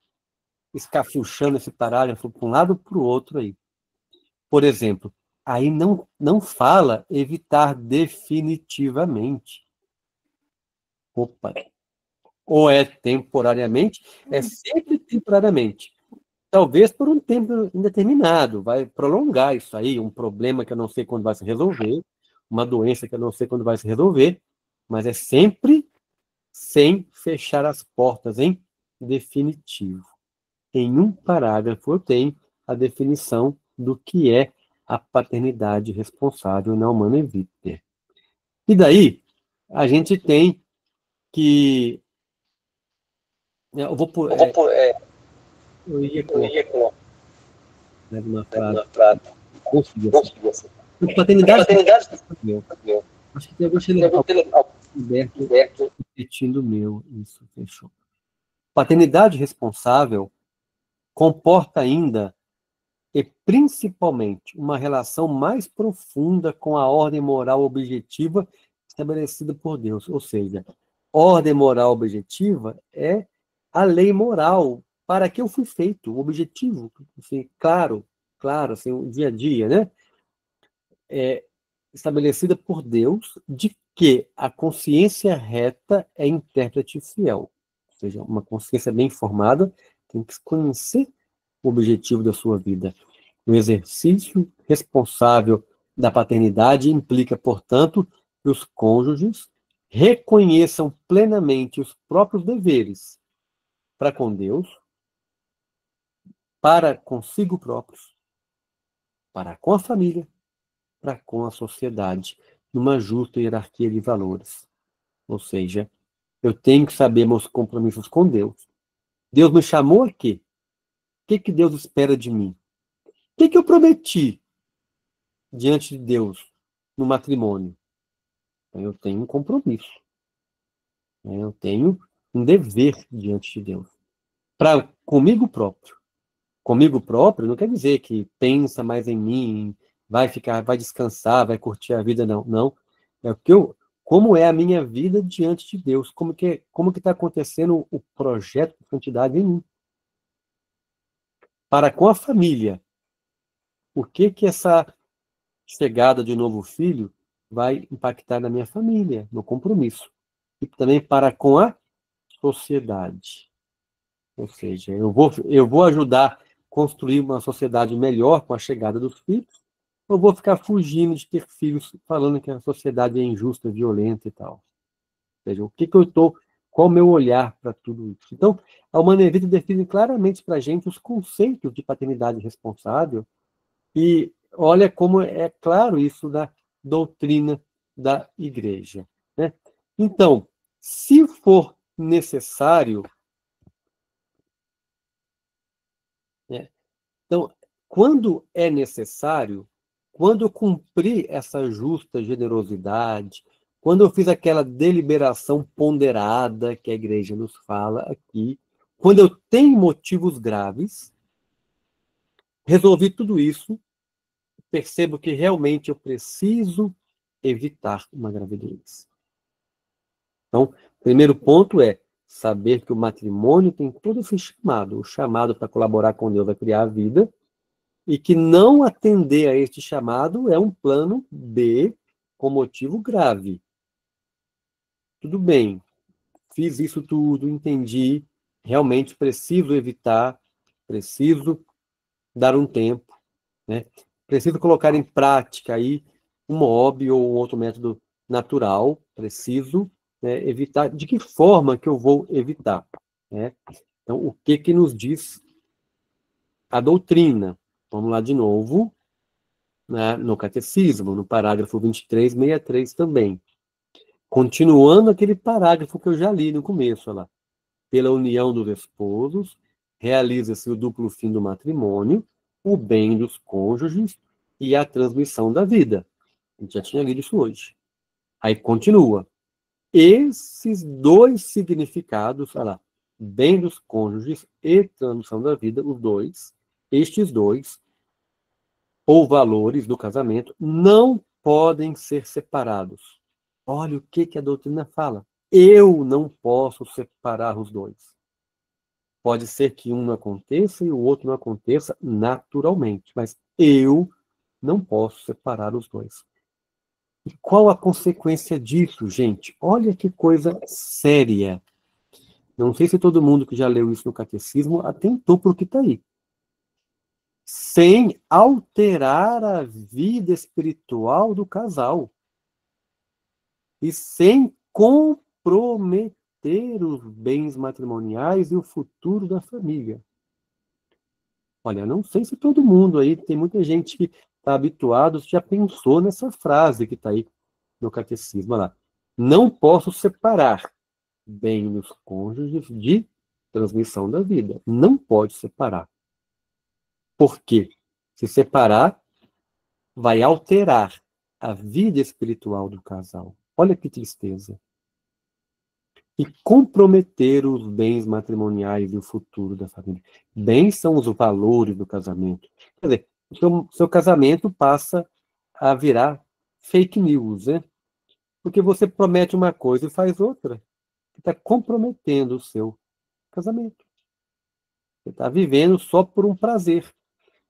escafuchando esse parágrafo para um lado ou para o outro aí. Por exemplo, aí não fala evitar definitivamente. Opa! Ou é temporariamente, é sempre temporariamente. Talvez por um tempo indeterminado, vai prolongar isso aí, um problema que eu não sei quando vai se resolver, uma doença que eu não sei quando vai se resolver, mas é sempre sem fechar as portas em definitivo. Em um parágrafo eu tenho a definição do que é a paternidade responsável na Humanae Vitae. E daí, a gente tem que... Eu vou por... Eu ia com... uma frase. Consegui. Paternidade... Acho que tem algum Humberto repetindo o meu. Isso, fechou. Paternidade responsável comporta ainda e principalmente uma relação mais profunda com a ordem moral objetiva estabelecida por Deus. Ou seja, ordem moral objetiva é a lei moral para que eu fui feito, o objetivo, assim, claro, assim, o dia a dia, né? É estabelecida por Deus de que a consciência reta é intérprete fiel. Ou seja, uma consciência bem formada tem que conhecer o objetivo da sua vida. O exercício responsável da paternidade implica, portanto, que os cônjuges reconheçam plenamente os próprios deveres para com Deus, para consigo próprios, para com a família, para com a sociedade, numa justa hierarquia de valores. Ou seja, eu tenho que saber meus compromissos com Deus. Deus me chamou aqui. O que Deus espera de mim? O que eu prometi diante de Deus no matrimônio? Então, eu tenho um compromisso. Eu tenho um dever diante de Deus. Para comigo próprio. Comigo próprio não quer dizer que pensa mais em mim, vai descansar, vai curtir a vida, não. Não. É o que como é a minha vida diante de Deus, como que está acontecendo o projeto de santidade em mim. Para com a família, o que essa chegada de novo filho vai impactar na minha família, no compromisso. E também para com a sociedade. Ou seja, eu vou ajudar a construir uma sociedade melhor com a chegada dos filhos, ou vou ficar fugindo de ter filhos falando que a sociedade é injusta, violenta e tal. Ou seja, qual o meu olhar para tudo isso? Então, a Humana Vitae define claramente para a gente os conceitos de paternidade responsável e olha como é claro isso da doutrina da Igreja, né? Então, se for necessário, né? Então, quando é necessário, quando eu cumprir essa justa generosidade, quando eu fiz aquela deliberação ponderada que a Igreja nos fala aqui, quando eu tenho motivos graves, resolvi tudo isso, percebo que realmente eu preciso evitar uma gravidez. Então, o primeiro ponto é saber que o matrimônio tem todo esse chamado, o chamado para colaborar com Deus, a criar a vida, e que não atender a este chamado é um plano B com motivo grave. Tudo bem, fiz isso tudo, entendi, realmente preciso evitar, preciso dar um tempo, né? Preciso colocar em prática aí um MOB ou um outro método natural, preciso, né, evitar. De que forma que eu vou evitar? Né? Então, o que nos diz a doutrina? Vamos lá de novo, né, no Catecismo, no parágrafo 2363 também. Continuando aquele parágrafo que eu já li no começo, olha lá. Pela união dos esposos, realiza-se o duplo fim do matrimônio, o bem dos cônjuges e a transmissão da vida. A gente já tinha lido isso hoje. Aí continua. Esses dois significados, olha lá, bem dos cônjuges e transmissão da vida, estes dois, ou valores do casamento, não podem ser separados. Olha o que a doutrina fala. Eu não posso separar os dois. Pode ser que um não aconteça e o outro não aconteça naturalmente, mas eu não posso separar os dois. E qual a consequência disso, gente? Olha que coisa séria. Não sei se todo mundo que já leu isso no catecismo atentou para o que está aí. Sem alterar a vida espiritual do casal. E sem comprometer os bens matrimoniais e o futuro da família. Olha, não sei se todo mundo aí, tem muita gente que está habituado, já pensou nessa frase que está aí no catecismo. Olha lá. Não posso separar bem dos cônjuges de transmissão da vida. Não pode separar. Por quê? Se separar, vai alterar a vida espiritual do casal. Olha que tristeza. e comprometer os bens matrimoniais e o futuro da família. Bens são os valores do casamento. Quer dizer, o seu casamento passa a virar fake news, né? Porque você promete uma coisa e faz outra. Você está comprometendo o seu casamento. Você está vivendo só por um prazer.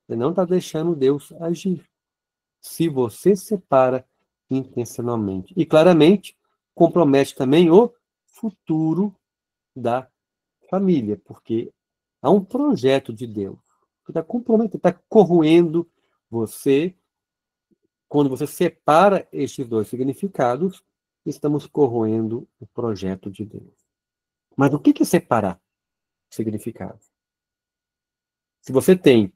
Você não está deixando Deus agir. Se você separa intencionalmente. E claramente compromete também o futuro da família, porque há um projeto de Deus que está comprometendo, está corroendo você. Quando você separa estes dois significados, estamos corroendo o projeto de Deus. Mas o que é separar significados? Se você tem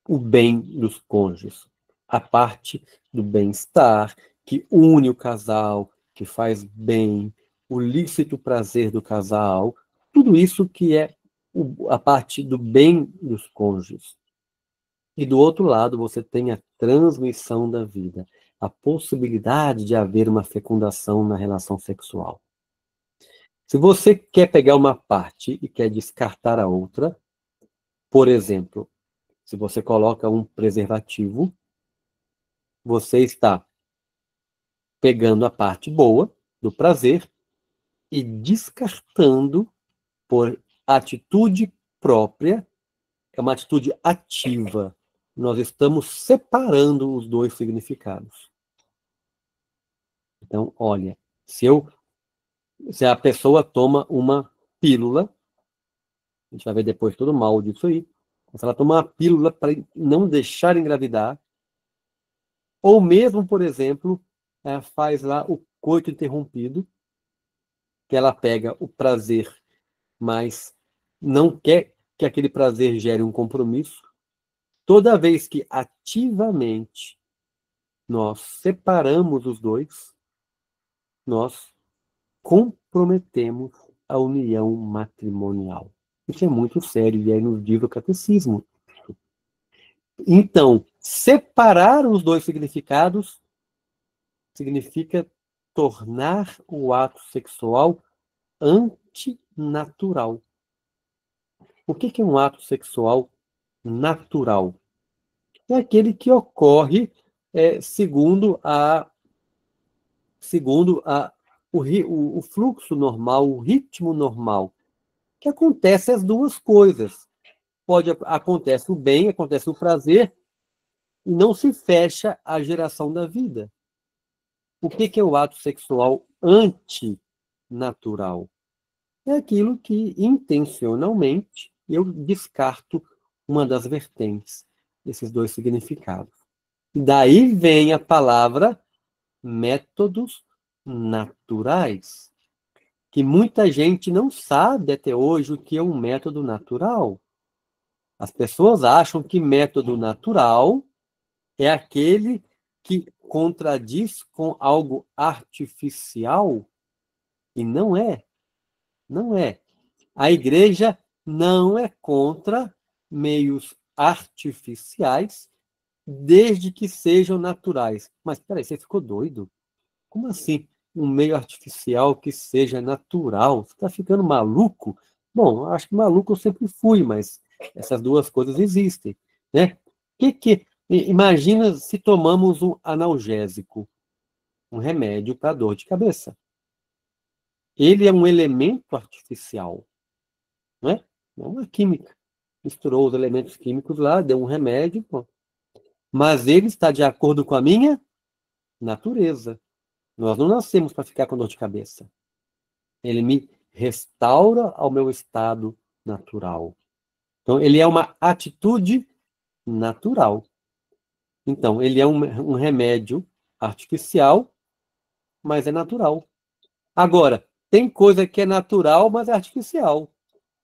o bem dos cônjuges, a parte do bem-estar, que une o casal, que faz bem, o lícito prazer do casal, tudo isso que é a parte do bem dos cônjuges. E do outro lado, você tem a transmissão da vida, a possibilidade de haver uma fecundação na relação sexual. Se você quer pegar uma parte e quer descartar a outra, por exemplo, se você coloca um preservativo, você está pegando a parte boa do prazer e descartando por atitude própria, é uma atitude ativa. Nós estamos separando os dois significados. Então, olha, se a pessoa toma uma pílula, a gente vai ver depois todo o mal disso aí, se ela toma uma pílula para não deixar engravidar, ou mesmo, por exemplo, faz lá o coito interrompido, que ela pega o prazer, mas não quer que aquele prazer gere um compromisso. Toda vez que ativamente nós separamos os dois, nós comprometemos a união matrimonial. Isso é muito sério, e aí nos diz o catecismo. Então, separar os dois significados significa tornar o ato sexual antinatural. O que é um ato sexual natural? É aquele que ocorre segundo o fluxo normal, o ritmo normal, que acontece as duas coisas. Acontece o bem, acontece o prazer, e não se fecha a geração da vida. O que é o ato sexual antinatural? É aquilo que, intencionalmente, eu descarto uma das vertentes desses dois significados. E daí vem a palavra métodos naturais, que muita gente não sabe até hoje o que é um método natural. As pessoas acham que método natural é aquele que contradiz com algo artificial, e não é. Não é. A igreja não é contra meios artificiais, desde que sejam naturais. Mas, peraí, você ficou doido? Como assim? Um meio artificial que seja natural? Você está ficando maluco? Bom, acho que maluco eu sempre fui, mas essas duas coisas existem, né? Imagina se tomamos um analgésico, um remédio para dor de cabeça. Ele é um elemento artificial, não é? É uma química. Misturou os elementos químicos lá, deu um remédio, pô. Mas ele está de acordo com a minha natureza. Nós não nascemos para ficar com dor de cabeça. Ele me restaura ao meu estado natural. Então, ele é uma atitude natural. Então, ele é um remédio artificial, mas é natural. Agora, tem coisa que é natural, mas é artificial.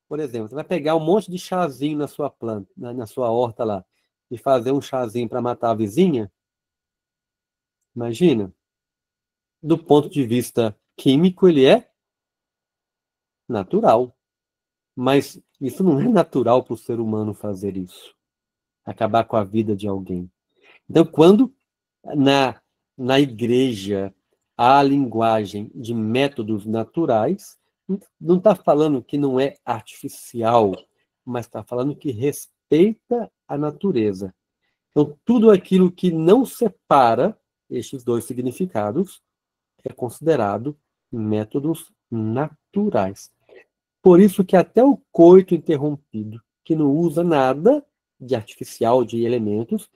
Por exemplo, você vai pegar um monte de chazinho na sua planta, na sua horta lá, e fazer um chazinho para matar a vizinha. Imagina. Do ponto de vista químico, ele é natural. Mas isso não é natural para o ser humano fazer isso. Acabar com a vida de alguém. Então, quando na igreja há a linguagem de métodos naturais, não está falando que não é artificial, mas está falando que respeita a natureza. Então, tudo aquilo que não separa estes dois significados é considerado métodos naturais. Por isso que até o coito interrompido, que não usa nada de artificial, de elementos,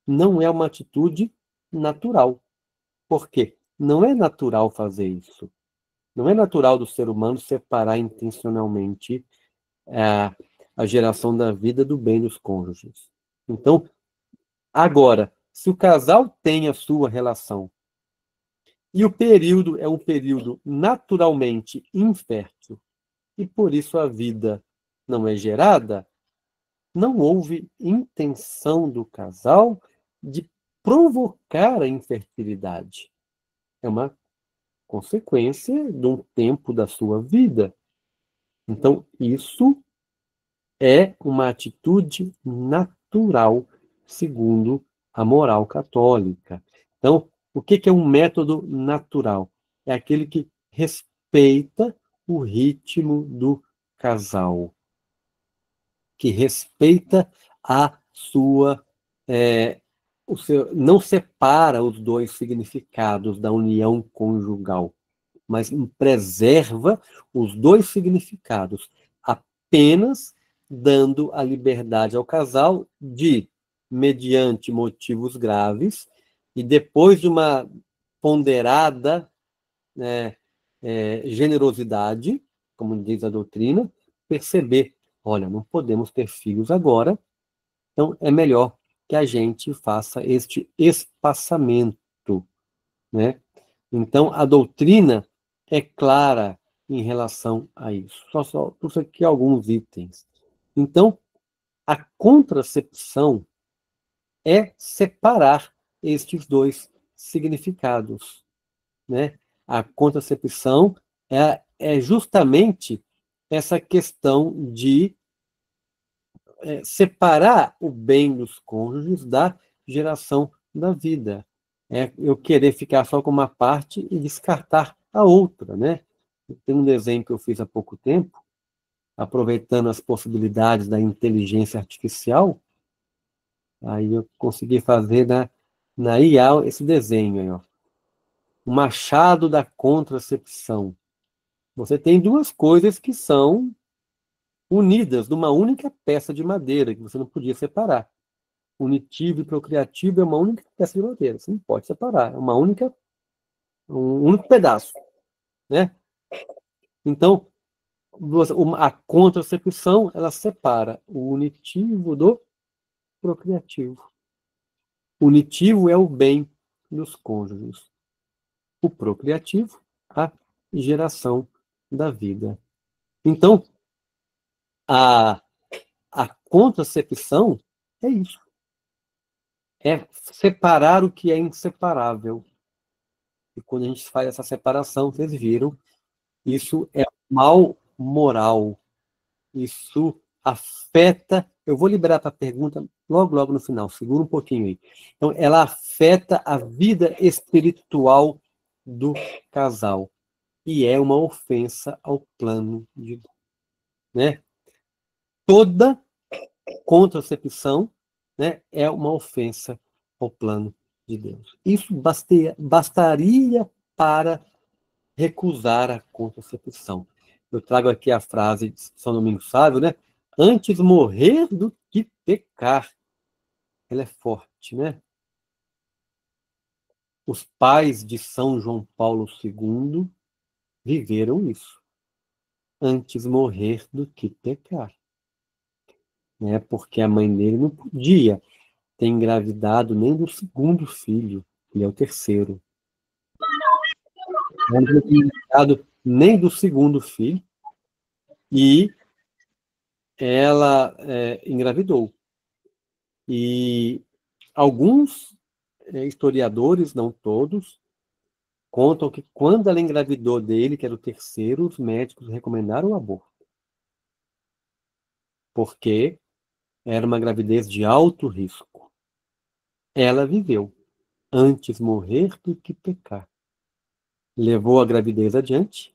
não é uma atitude natural. Por quê? Não é natural fazer isso. Não é natural do ser humano separar intencionalmente a geração da vida do bem dos cônjuges. Então, agora, se o casal tem a sua relação e o período é um período naturalmente infértil e por isso a vida não é gerada, não houve intenção do casal de provocar a infertilidade. É uma consequência de um tempo da sua vida. Então, isso é uma atitude natural, segundo a moral católica. Então, o que é um método natural? É aquele que respeita o ritmo do casal, que respeita a sua. Não separa os dois significados da união conjugal, mas preserva os dois significados, apenas dando a liberdade ao casal de, mediante motivos graves, e depois de uma ponderada generosidade, como diz a doutrina, perceber, olha, não podemos ter filhos agora, então é melhor que a gente faça este espaçamento, né? Então, a doutrina é clara em relação a isso. Só trouxe aqui alguns itens. Então, a contracepção é separar estes dois significados, né? A contracepção é justamente essa questão de separar o bem dos cônjuges da geração da vida. É eu querer ficar só com uma parte e descartar a outra, né? Tem um desenho que eu fiz há pouco tempo, aproveitando as possibilidades da inteligência artificial, aí eu consegui fazer na IA esse desenho aí, ó. O machado da contracepção. Você tem duas coisas que são unidas numa única peça de madeira, que você não podia separar. Unitivo e procriativo é uma única peça de madeira, você não pode separar, é um único pedaço, né? Então, a contracepção, ela separa o unitivo do procriativo. O unitivo é o bem dos cônjuges. O procriativo, a geração da vida. Então, a contracepção é isso. É separar o que é inseparável. E quando a gente faz essa separação, vocês viram, isso é mal moral. Isso afeta. Eu vou liberar para a pergunta logo no final, segura um pouquinho aí. Então, ela afeta a vida espiritual do casal. E é uma ofensa ao plano de Deus. Né? Toda contracepção, né, é uma ofensa ao plano de Deus. Isso bastaria para recusar a contracepção. Eu trago aqui a frase de São Domingos Sábio, né? Antes morrer do que pecar. Ela é forte, né? Os pais de São João Paulo II viveram isso. Antes morrer do que pecar. Né? Porque a mãe dele não podia ter engravidado nem do segundo filho, ele é o terceiro. Ela não tinha engravidado nem do segundo filho, e ela engravidou. E alguns historiadores, não todos, contam que quando ela engravidou dele, que era o terceiro, os médicos recomendaram o aborto. Porque era uma gravidez de alto risco. Ela viveu. Antes morrer do que pecar. Levou a gravidez adiante.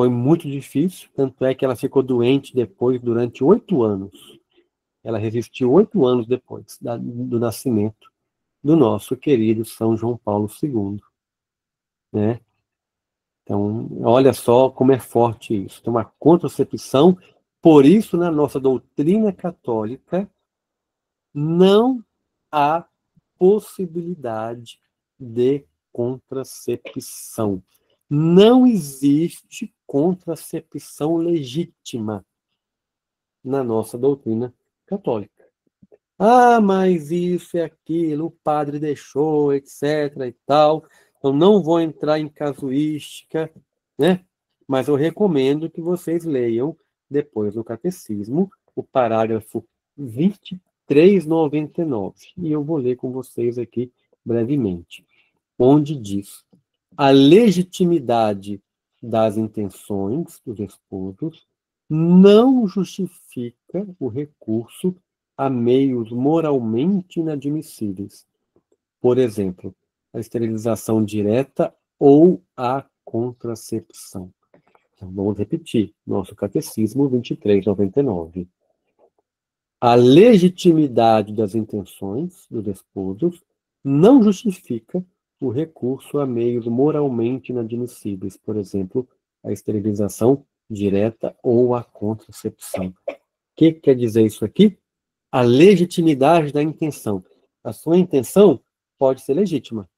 Foi muito difícil, tanto é que ela ficou doente depois, durante 8 anos. Ela resistiu 8 anos depois do nascimento do nosso querido São João Paulo II, né? Então, olha só como é forte isso. Tem uma contracepção, por isso, na nossa doutrina católica, não há possibilidade de contracepção. Não existe contracepção legítima na nossa doutrina católica. Ah, mas isso e aquilo, o padre deixou, etc. e tal. Eu não vou entrar em casuística, né? Mas eu recomendo que vocês leiam depois no catecismo o parágrafo 2399. E eu vou ler com vocês aqui brevemente, onde diz: a legitimidade das intenções dos esposos não justifica o recurso a meios moralmente inadmissíveis. Por exemplo, a esterilização direta ou a contracepção. Então, vamos repetir, nosso Catecismo 2399. A legitimidade das intenções dos esposos não justifica o recurso a meios moralmente inadmissíveis, por exemplo, a esterilização direta ou a contracepção. O que quer dizer isso aqui? A legitimidade da intenção. A sua intenção pode ser legítima.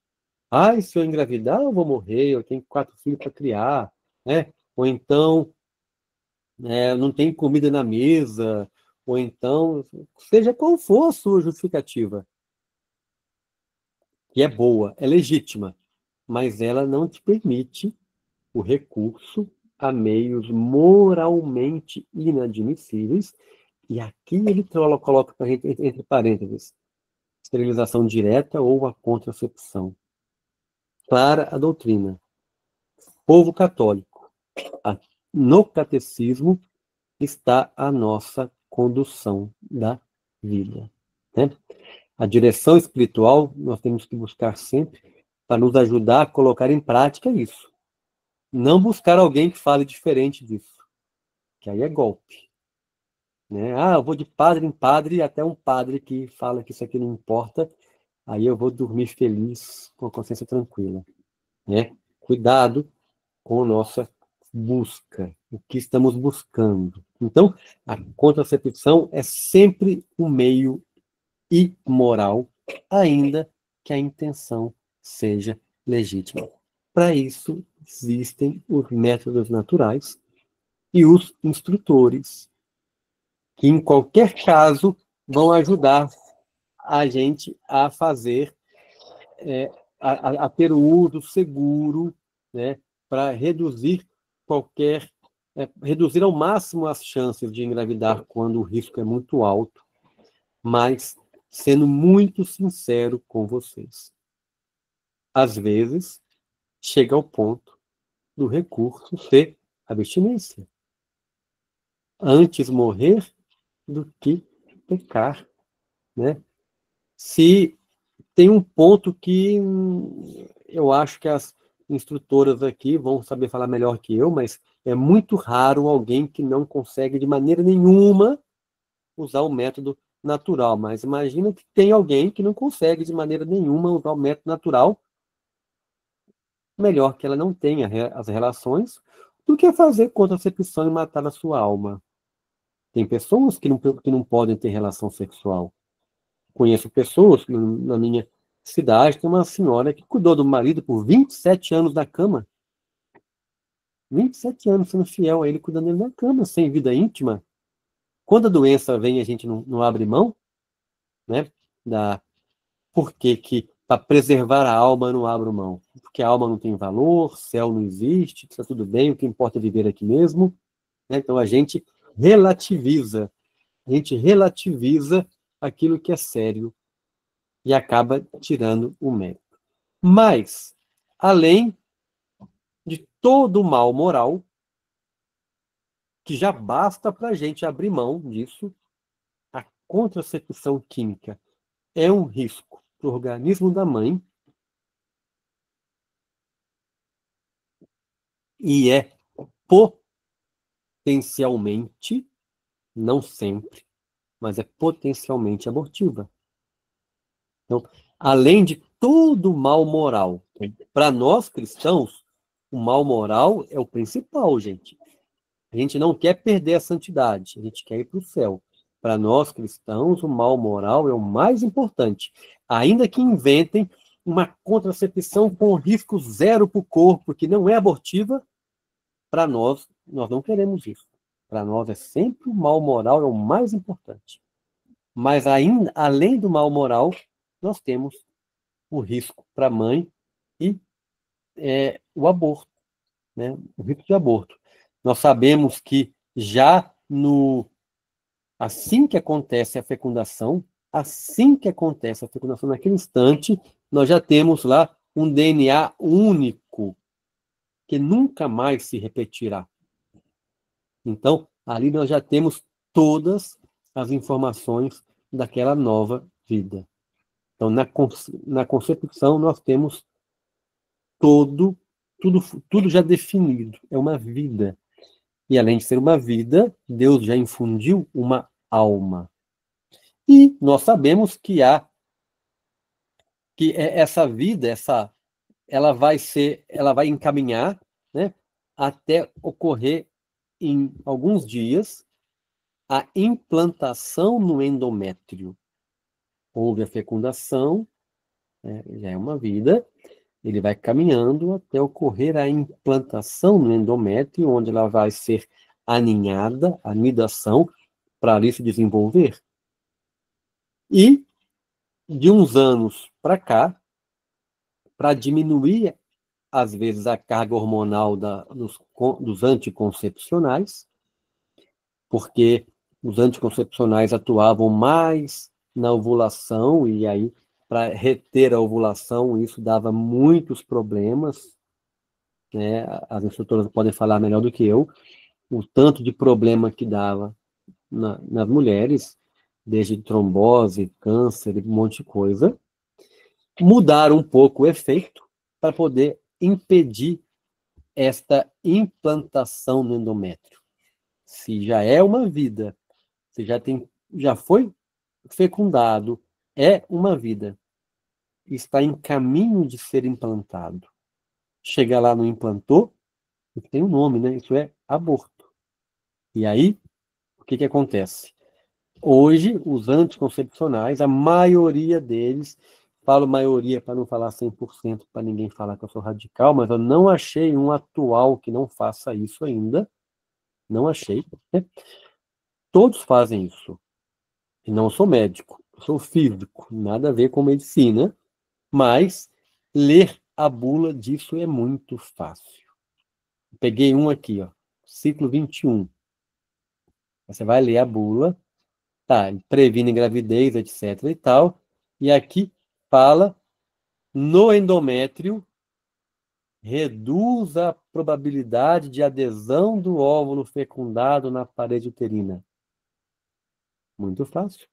Ah, se eu engravidar, eu vou morrer, eu tenho 4 filhos para criar, né? Ou então, não tem comida na mesa, ou então, seja qual for a sua justificativa, que é boa, é legítima, mas ela não te permite o recurso a meios moralmente inadmissíveis, e aqui ele coloca para a gente entre parênteses, esterilização direta ou a contracepção. Clara a doutrina. Povo católico, no catecismo está a nossa condução da vida, né? A direção espiritual nós temos que buscar sempre para nos ajudar a colocar em prática isso. Não buscar alguém que fale diferente disso, que aí é golpe, né? Ah, eu vou de padre em padre, até um padre que fala que isso aqui não importa, aí eu vou dormir feliz, com a consciência tranquila, né? Cuidado com a nossa busca, o que estamos buscando. Então, a contracepção é sempre um meio imoral, ainda que a intenção seja legítima. Para isso, existem os métodos naturais e os instrutores, que em qualquer caso vão ajudar a gente a fazer, a ter o uso seguro, né, para reduzir reduzir ao máximo as chances de engravidar quando o risco é muito alto, mas sendo muito sincero com vocês. Às vezes, chega ao ponto do recurso ser abstinência. Antes morrer do que pecar, né? Se tem um ponto que eu acho que as instrutoras aqui vão saber falar melhor que eu, mas é muito raro alguém que não consegue de maneira nenhuma usar o método natural. Mas imagina que tem alguém que não consegue de maneira nenhuma usar o método natural, melhor que ela não tenha as relações do que fazer contracepção e matar a sua alma. Tem pessoas que não podem ter relação sexual. Conheço pessoas, na minha cidade, tem uma senhora que cuidou do marido por 27 anos da cama. 27 anos sendo fiel a ele, cuidando dele da cama, sem vida íntima. Quando a doença vem, a gente não abre mão, né? Por que para preservar a alma eu não abro mão? Porque a alma não tem valor, céu não existe, está tudo bem, o que importa é viver aqui mesmo. Né? Então a gente relativiza aquilo que é sério e acaba tirando o mérito. Mas, além de todo o mal moral, que já basta para a gente abrir mão disso, a contracepção química é um risco para o organismo da mãe e é potencialmente, não sempre, mas é potencialmente abortiva. Então, além de todo o mal moral, para nós cristãos, o mal moral é o principal, gente. A gente não quer perder a santidade, a gente quer ir para o céu. Para nós cristãos, o mal moral é o mais importante. Ainda que inventem uma contracepção com risco zero para o corpo, que não é abortiva, para nós não queremos isso. Para nós é sempre o mal moral é o mais importante. Mas ainda, além do mal moral, nós temos o risco para a mãe e o aborto, né? O risco de aborto. Nós sabemos que já assim que acontece a fecundação, naquele instante, nós já temos lá um DNA único que nunca mais se repetirá. Então, ali nós já temos todas as informações daquela nova vida. Então, na concepção, nós temos tudo já definido. É uma vida. E, além de ser uma vida, Deus já infundiu uma alma. E nós sabemos que essa vida, ela vai encaminhar, né, até ocorrer em alguns dias a implantação no endométrio. Houve a fecundação, né, já é uma vida, ele vai caminhando até ocorrer a implantação no endométrio, onde ela vai ser aninhada, a anidação, para ali se desenvolver. E, de uns anos para cá, para diminuir, às vezes, a carga hormonal dos anticoncepcionais, porque os anticoncepcionais atuavam mais na ovulação, e aí, para reter a ovulação, isso dava muitos problemas, né? As instrutoras podem falar melhor do que eu, o tanto de problema que dava nas mulheres, desde trombose, câncer, um monte de coisa. Mudaram um pouco o efeito para poder impedir esta implantação no endométrio. Se já é uma vida, se já foi fecundado, é uma vida, está em caminho de ser implantado. Chega lá, não implantou, tem um nome, né? Isso é aborto. E aí, o que acontece? Hoje, os anticoncepcionais, a maioria deles, falo maioria para não falar 100%, para ninguém falar que eu sou radical, mas eu não achei um atual que não faça isso ainda. Não achei. Né? Todos fazem isso. E não sou médico, sou físico, nada a ver com medicina, mas ler a bula disso é muito fácil. Peguei um aqui, ó, ciclo 21. Você vai ler a bula, tá, previne gravidez, etc. e tal, e aqui fala no endométrio, reduz a probabilidade de adesão do óvulo fecundado na parede uterina. Muito fácil.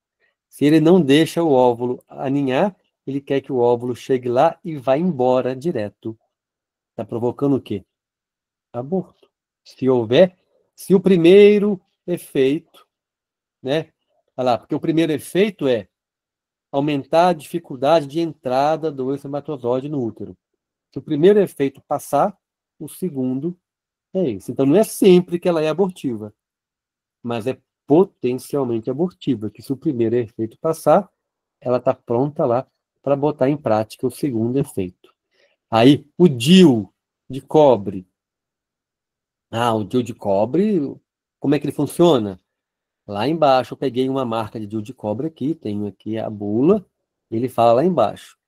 Se ele não deixa o óvulo aninhar, ele quer que o óvulo chegue lá e vá embora direto. Está provocando o quê? Aborto. Se o primeiro efeito, né? Olha lá, porque o primeiro efeito é aumentar a dificuldade de entrada do espermatozoide no útero. Se o primeiro efeito passar, o segundo é esse. Então, não é sempre que ela é abortiva, mas é potencialmente abortiva, que se o primeiro efeito passar, ela está pronta lá para botar em prática o segundo efeito. Aí, o DIU de cobre. O DIU de cobre, como é que ele funciona? Lá embaixo, eu peguei uma marca de DIU de cobre aqui, tenho aqui a bula, ele fala lá embaixo.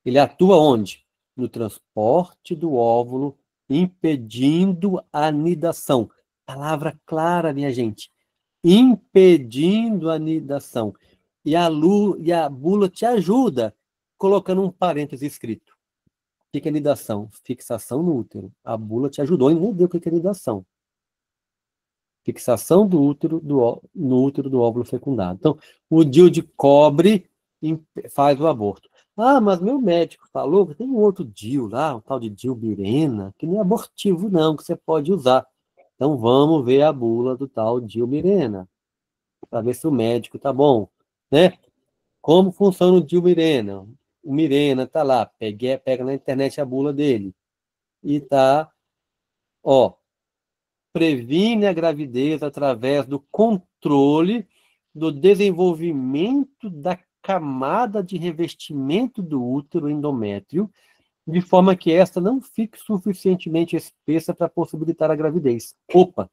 Ele atua onde? No transporte do óvulo, impedindo a anidação. Palavra clara, minha gente. Impedindo a anidação. E a bula te ajuda, colocando um parêntese escrito. O que é anidação? Fixação no útero. A bula te ajudou, ele não deu o que é anidação. Fixação do útero no útero do óvulo fecundado. Então, o DIU de cobre faz o aborto. Mas meu médico falou que tem um outro DIU lá, um tal de DIU Mirena, que não é abortivo não, que você pode usar. Então vamos ver a bula do tal Dilma-Irena, para ver se o médico tá bom, né? Como funciona o Dilma-Irena? O Mirena tá lá, pega na internet a bula dele e tá, ó, previne a gravidez através do controle do desenvolvimento da camada de revestimento do útero endométrio, de forma que esta não fique suficientemente espessa para possibilitar a gravidez. Opa!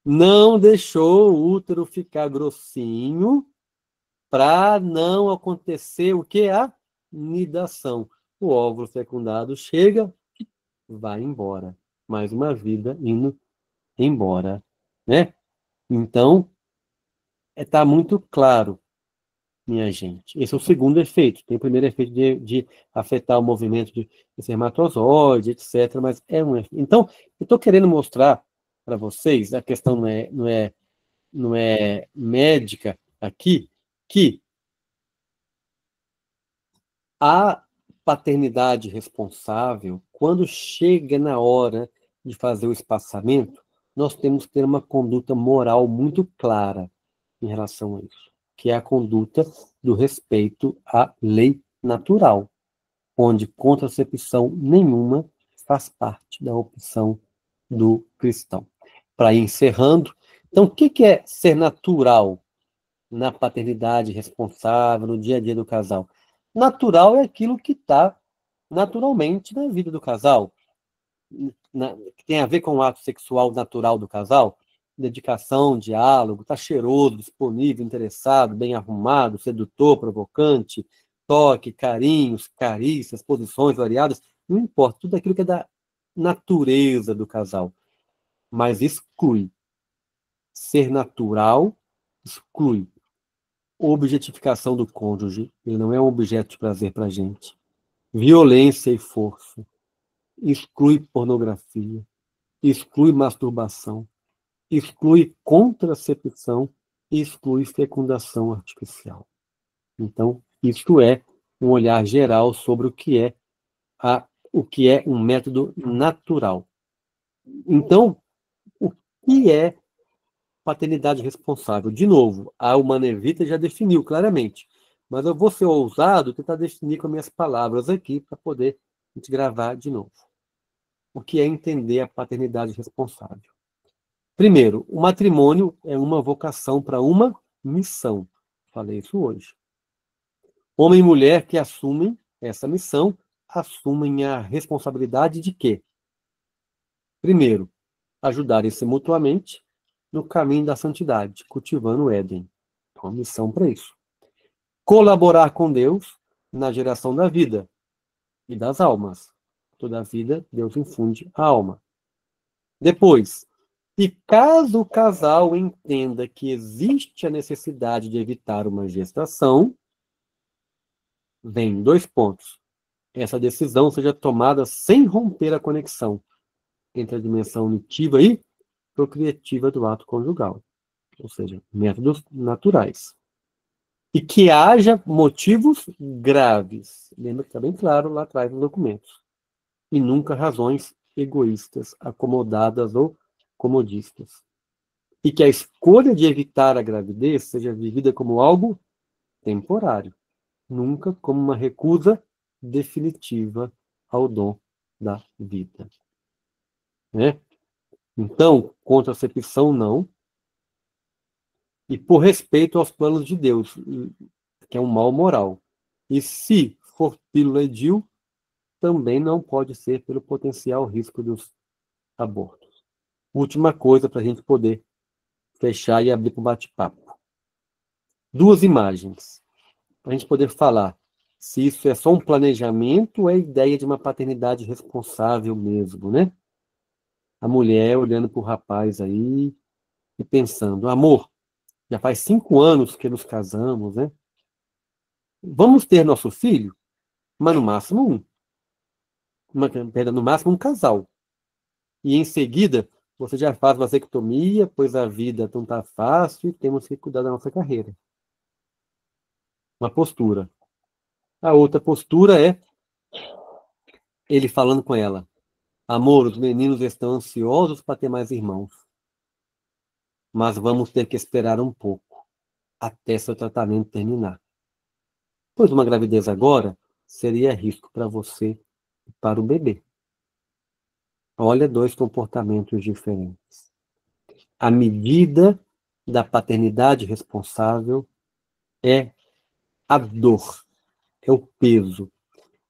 Não deixou o útero ficar grossinho para não acontecer o que? A nidação. O óvulo fecundado chega, vai embora. Mais uma vida indo embora, né? Então, está muito claro, minha gente. Esse é o segundo efeito. Tem o primeiro efeito de afetar o movimento de espermatozoide, etc. Mas é um efeito. Então, eu estou querendo mostrar para vocês, a questão não é médica aqui, que a paternidade responsável, quando chega na hora de fazer o espaçamento, nós temos que ter uma conduta moral muito clara em relação a isso, que é a conduta do respeito à lei natural, onde contracepção nenhuma faz parte da opção do cristão. Para ir encerrando, então, o que é ser natural na paternidade responsável, no dia a dia do casal? Natural é aquilo que está naturalmente na vida do casal, que tem a ver com o ato sexual natural do casal, dedicação, diálogo, tá cheiroso, disponível, interessado, bem arrumado, sedutor, provocante, toque, carinhos, carícias, posições variadas, não importa, tudo aquilo que é da natureza do casal. Mas exclui. Ser natural exclui objetificação do cônjuge, ele não é um objeto de prazer para a gente. Violência e força. Exclui pornografia, exclui masturbação, exclui contracepção e exclui fecundação artificial. Então, isso é um olhar geral sobre o que é um método natural. Então, o que é paternidade responsável? De novo, a Humanevita já definiu claramente, mas eu vou ser ousado tentar definir com as minhas palavras aqui para poder a gente gravar de novo. O que é entender a paternidade responsável? Primeiro, o matrimônio é uma vocação para uma missão. Falei isso hoje. Homem e mulher que assumem essa missão, assumem a responsabilidade de quê? Primeiro, ajudarem-se mutuamente no caminho da santidade, cultivando o Éden. Então, a missão para isso. Colaborar com Deus na geração da vida e das almas. Toda a vida, Deus infunde a alma. Depois, e caso o casal entenda que existe a necessidade de evitar uma gestação, vem 2 pontos. Essa decisão seja tomada sem romper a conexão entre a dimensão unitiva e procriativa do ato conjugal, ou seja, métodos naturais. E que haja motivos graves. Lembra que está bem claro lá atrás nos documentos. E nunca razões egoístas, acomodadas ou comodistas. E que a escolha de evitar a gravidez seja vivida como algo temporário, nunca como uma recusa definitiva ao dom da vida. Né? Então, contracepção não, e por respeito aos planos de Deus, que é um mal moral. E se for pílula edil, também não pode ser pelo potencial risco dos abortos. Última coisa para a gente poder fechar e abrir para o bate-papo. 2 imagens. Para a gente poder falar se isso é só um planejamento ou é a ideia de uma paternidade responsável mesmo, né? A mulher olhando para o rapaz aí e pensando, amor, já faz 5 anos que nos casamos, né? Vamos ter nosso filho, mas no máximo um. No máximo um casal. E em seguida, você já faz vasectomia, pois a vida não está fácil e temos que cuidar da nossa carreira. Uma postura. A outra postura é ele falando com ela. Amor, os meninos estão ansiosos para ter mais irmãos, mas vamos ter que esperar um pouco até seu tratamento terminar. Pois uma gravidez agora seria risco para você e para o bebê. Olha, dois comportamentos diferentes. A medida da paternidade responsável é a dor, é o peso.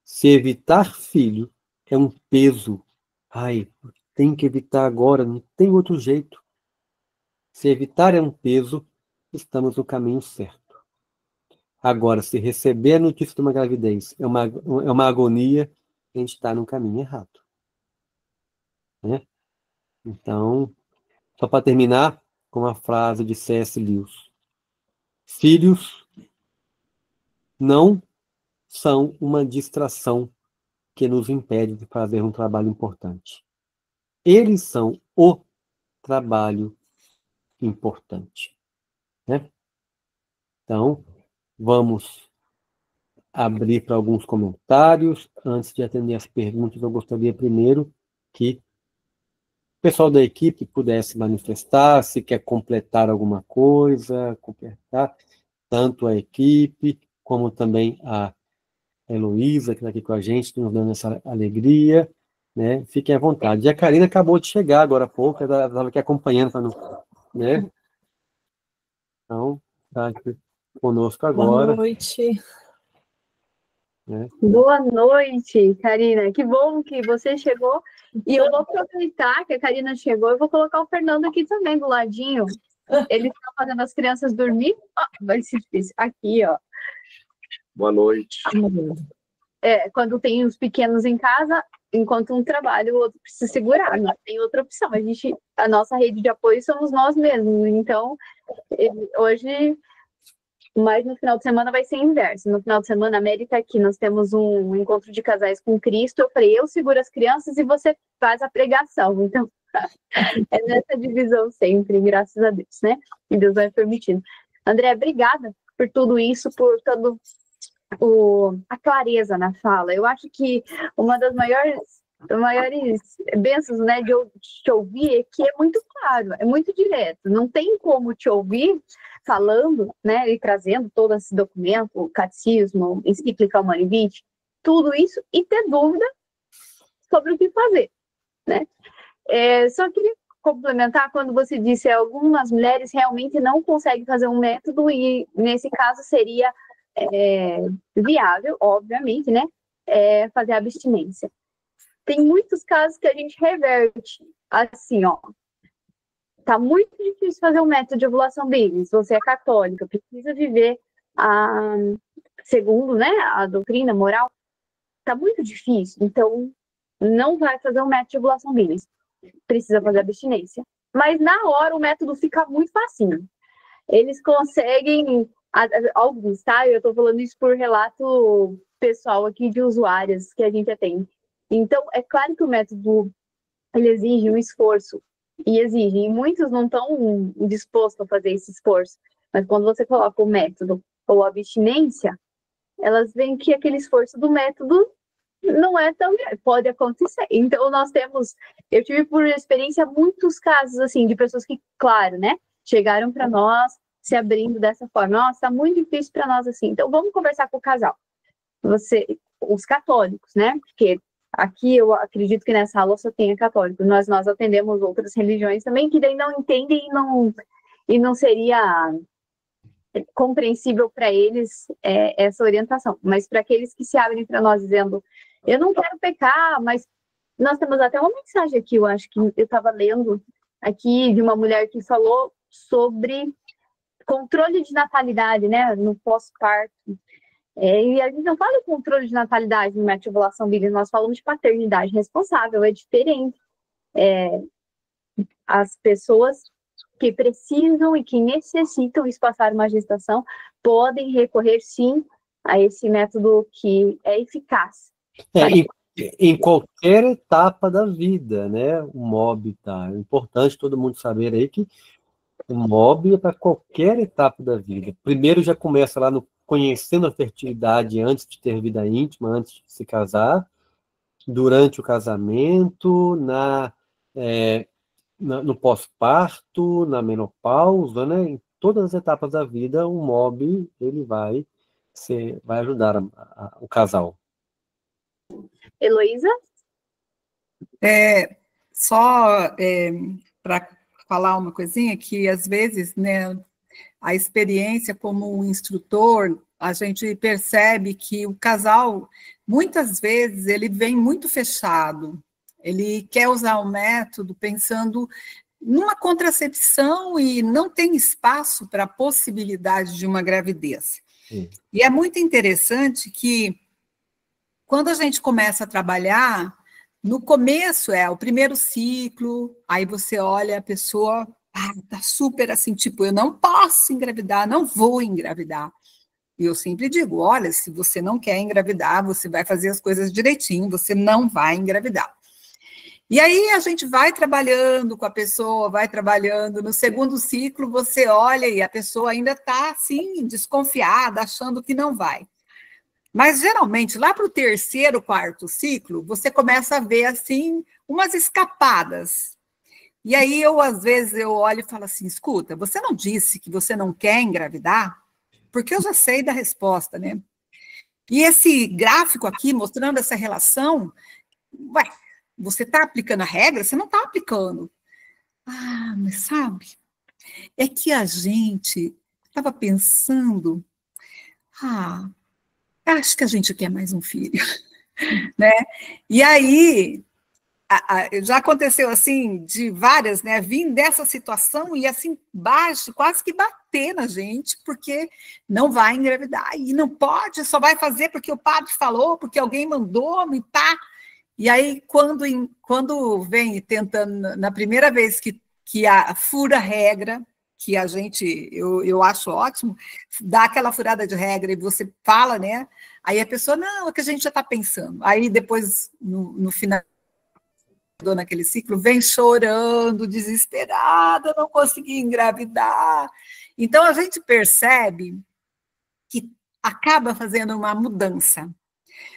Se evitar filho é um peso. Ai, tem que evitar agora, não tem outro jeito. Se evitar é um peso, estamos no caminho certo. Agora, se receber a notícia de uma gravidez é uma agonia, a gente está no caminho errado. Né? Então, só para terminar com uma frase de C.S. Lewis. Filhos não são uma distração que nos impede de fazer um trabalho importante. Eles são o trabalho importante. Né? Então, vamos abrir para alguns comentários. Antes de atender as perguntas, eu gostaria primeiro que o pessoal da equipe pudesse manifestar, se quer completar alguma coisa, completar tanto a equipe, como também a Heloísa, que está aqui com a gente, nos dando essa alegria. Né? Fiquem à vontade. E a Karina acabou de chegar agora há pouco, ela estava aqui acompanhando, para não, né? Então, está aqui conosco agora. Boa noite. Né? Boa noite, Karina. Que bom que você chegou. E eu vou aproveitar que a Karina chegou, eu vou colocar o Fernando aqui também do ladinho. Ele está fazendo as crianças dormir. Vai ser difícil. Aqui, ó. Boa noite. Quando tem os pequenos em casa, enquanto um trabalha, o outro precisa segurar. Não tem outra opção. A nossa rede de apoio somos nós mesmos. Então, hoje... Mas no final de semana vai ser inverso. No final de semana, a Mary está aqui. Nós temos um encontro de casais com Cristo. Eu falei, eu seguro as crianças e você faz a pregação. Então, é nessa divisão sempre, graças a Deus, né? E Deus vai permitindo. André, obrigada por tudo isso, por todo a clareza na fala. Eu acho que uma das maiores bênçãos, né, de te ouvir é que é muito claro, é muito direto. Não tem como te ouvir falando, né, e trazendo todo esse documento, o catecismo, encíclica Humanae Vitae, tudo isso, e ter dúvida sobre o que fazer, né? Só queria complementar quando você disse algumas mulheres realmente não conseguem fazer um método e, nesse caso, seria viável, obviamente, né, fazer abstinência. Tem muitos casos que a gente reverte, assim, ó. Tá muito difícil fazer um método de ovulação bíblica. Você é católica, precisa viver segundo, né, a doutrina moral. Tá muito difícil, então não vai fazer um método de ovulação bíblica. Precisa fazer abstinência. Mas na hora o método fica muito facinho. Eles conseguem, alguns, tá? Eu tô falando isso por relato pessoal aqui de usuárias que a gente atende. Então, é claro que o método ele exige um esforço, e muitos não estão dispostos a fazer esse esforço, mas quando você coloca o método ou a abstinência, elas veem que aquele esforço do método não é tão grande, pode acontecer. Então, eu tive por experiência muitos casos, assim, de pessoas que, claro, né, chegaram para nós se abrindo dessa forma. Nossa, tá muito difícil para nós, assim, então vamos conversar com o casal. Os católicos, né, porque aqui eu acredito que nessa aula só tenha católicos. Nós atendemos outras religiões também que daí não entendem e não seria compreensível para eles essa orientação. Mas para aqueles que se abrem para nós dizendo, eu não quero pecar, mas nós temos até uma mensagem aqui, eu acho que eu estava lendo aqui de uma mulher que falou sobre controle de natalidade, né, no pós-parto. E a gente não fala de controle de natalidade no método de ovulação bíblica, nós falamos de paternidade responsável, é diferente. As pessoas que precisam e que necessitam espaçar uma gestação podem recorrer, sim, a esse método que é eficaz. Em qualquer etapa da vida, né? O MOB tá. É importante todo mundo saber aí que o MOB é para qualquer etapa da vida. Primeiro já começa lá no conhecendo a fertilidade antes de ter vida íntima, antes de se casar, durante o casamento, no pós-parto, na menopausa, né? Em todas as etapas da vida, o MOB ele vai ajudar o casal. Heloísa? Só para falar uma coisinha, que às vezes, né, a experiência como um instrutor, a gente percebe que o casal, muitas vezes, ele vem muito fechado, ele quer usar o método pensando numa contracepção e não tem espaço para a possibilidade de uma gravidez. E é muito interessante que, quando a gente começa a trabalhar, no começo é o primeiro ciclo, aí você olha a pessoa, tá super assim, tipo, eu não posso engravidar, não vou engravidar. E eu sempre digo, olha, se você não quer engravidar, você vai fazer as coisas direitinho, você não vai engravidar. E aí a gente vai trabalhando com a pessoa, vai trabalhando, no segundo ciclo você olha e a pessoa ainda está assim, desconfiada, achando que não vai. Mas, geralmente, lá para o terceiro, quarto ciclo, você começa a ver, assim, umas escapadas. E aí, às vezes, eu olho e falo assim, escuta, você não disse que você não quer engravidar? Porque eu já sei da resposta, né? E esse gráfico aqui, mostrando essa relação, ué, você está aplicando a regra? Você não está aplicando. Ah, mas sabe, é que a gente estava pensando, acho que a gente quer mais um filho, né? E aí, já aconteceu assim, de várias, né? Vim dessa situação e assim, baixo, quase que bater na gente, porque não vai engravidar, e não pode, só vai fazer porque o padre falou, porque alguém mandou, e tá. E aí, quando vem tentando, na primeira vez que a fura regra, que a gente, eu acho ótimo, dá aquela furada de regra e você fala, né? Aí a pessoa, não, é que a gente já está pensando. Aí depois, no final, naquele ciclo, vem chorando, desesperada, não consegui engravidar. Então, a gente percebe que acaba fazendo uma mudança.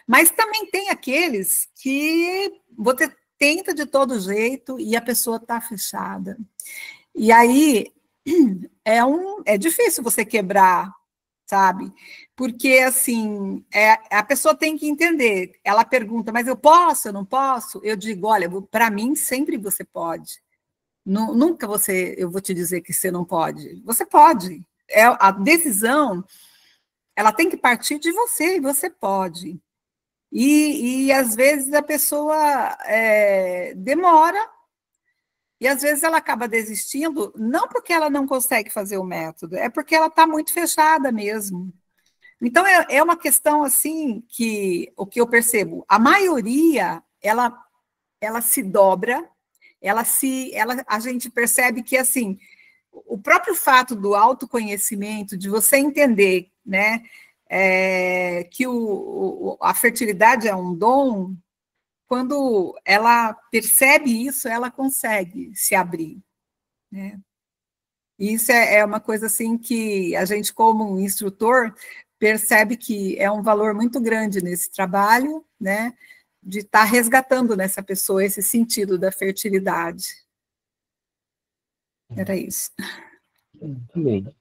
Mas também tem aqueles que você tenta de todo jeito e a pessoa está fechada. E aí é difícil você quebrar, sabe? Porque, assim, a pessoa tem que entender. Ela pergunta, mas eu posso, eu não posso? Eu digo, olha, para mim, sempre você pode. Nunca eu vou te dizer que você não pode. Você pode. A decisão, ela tem que partir de você, e você pode. E às vezes, a pessoa demora, e às vezes ela acaba desistindo, não porque ela não consegue fazer o método, é porque ela está muito fechada mesmo. Então, é uma questão assim que o que eu percebo, a maioria, ela se dobra, a gente percebe que, assim, o próprio fato do autoconhecimento, de você entender, né, que a fertilidade é um dom, quando ela percebe isso, ela consegue se abrir, né? E isso é uma coisa assim que a gente, como instrutor, percebe que é um valor muito grande nesse trabalho, né? De estar resgatando nessa pessoa esse sentido da fertilidade. Era isso. Muito bem.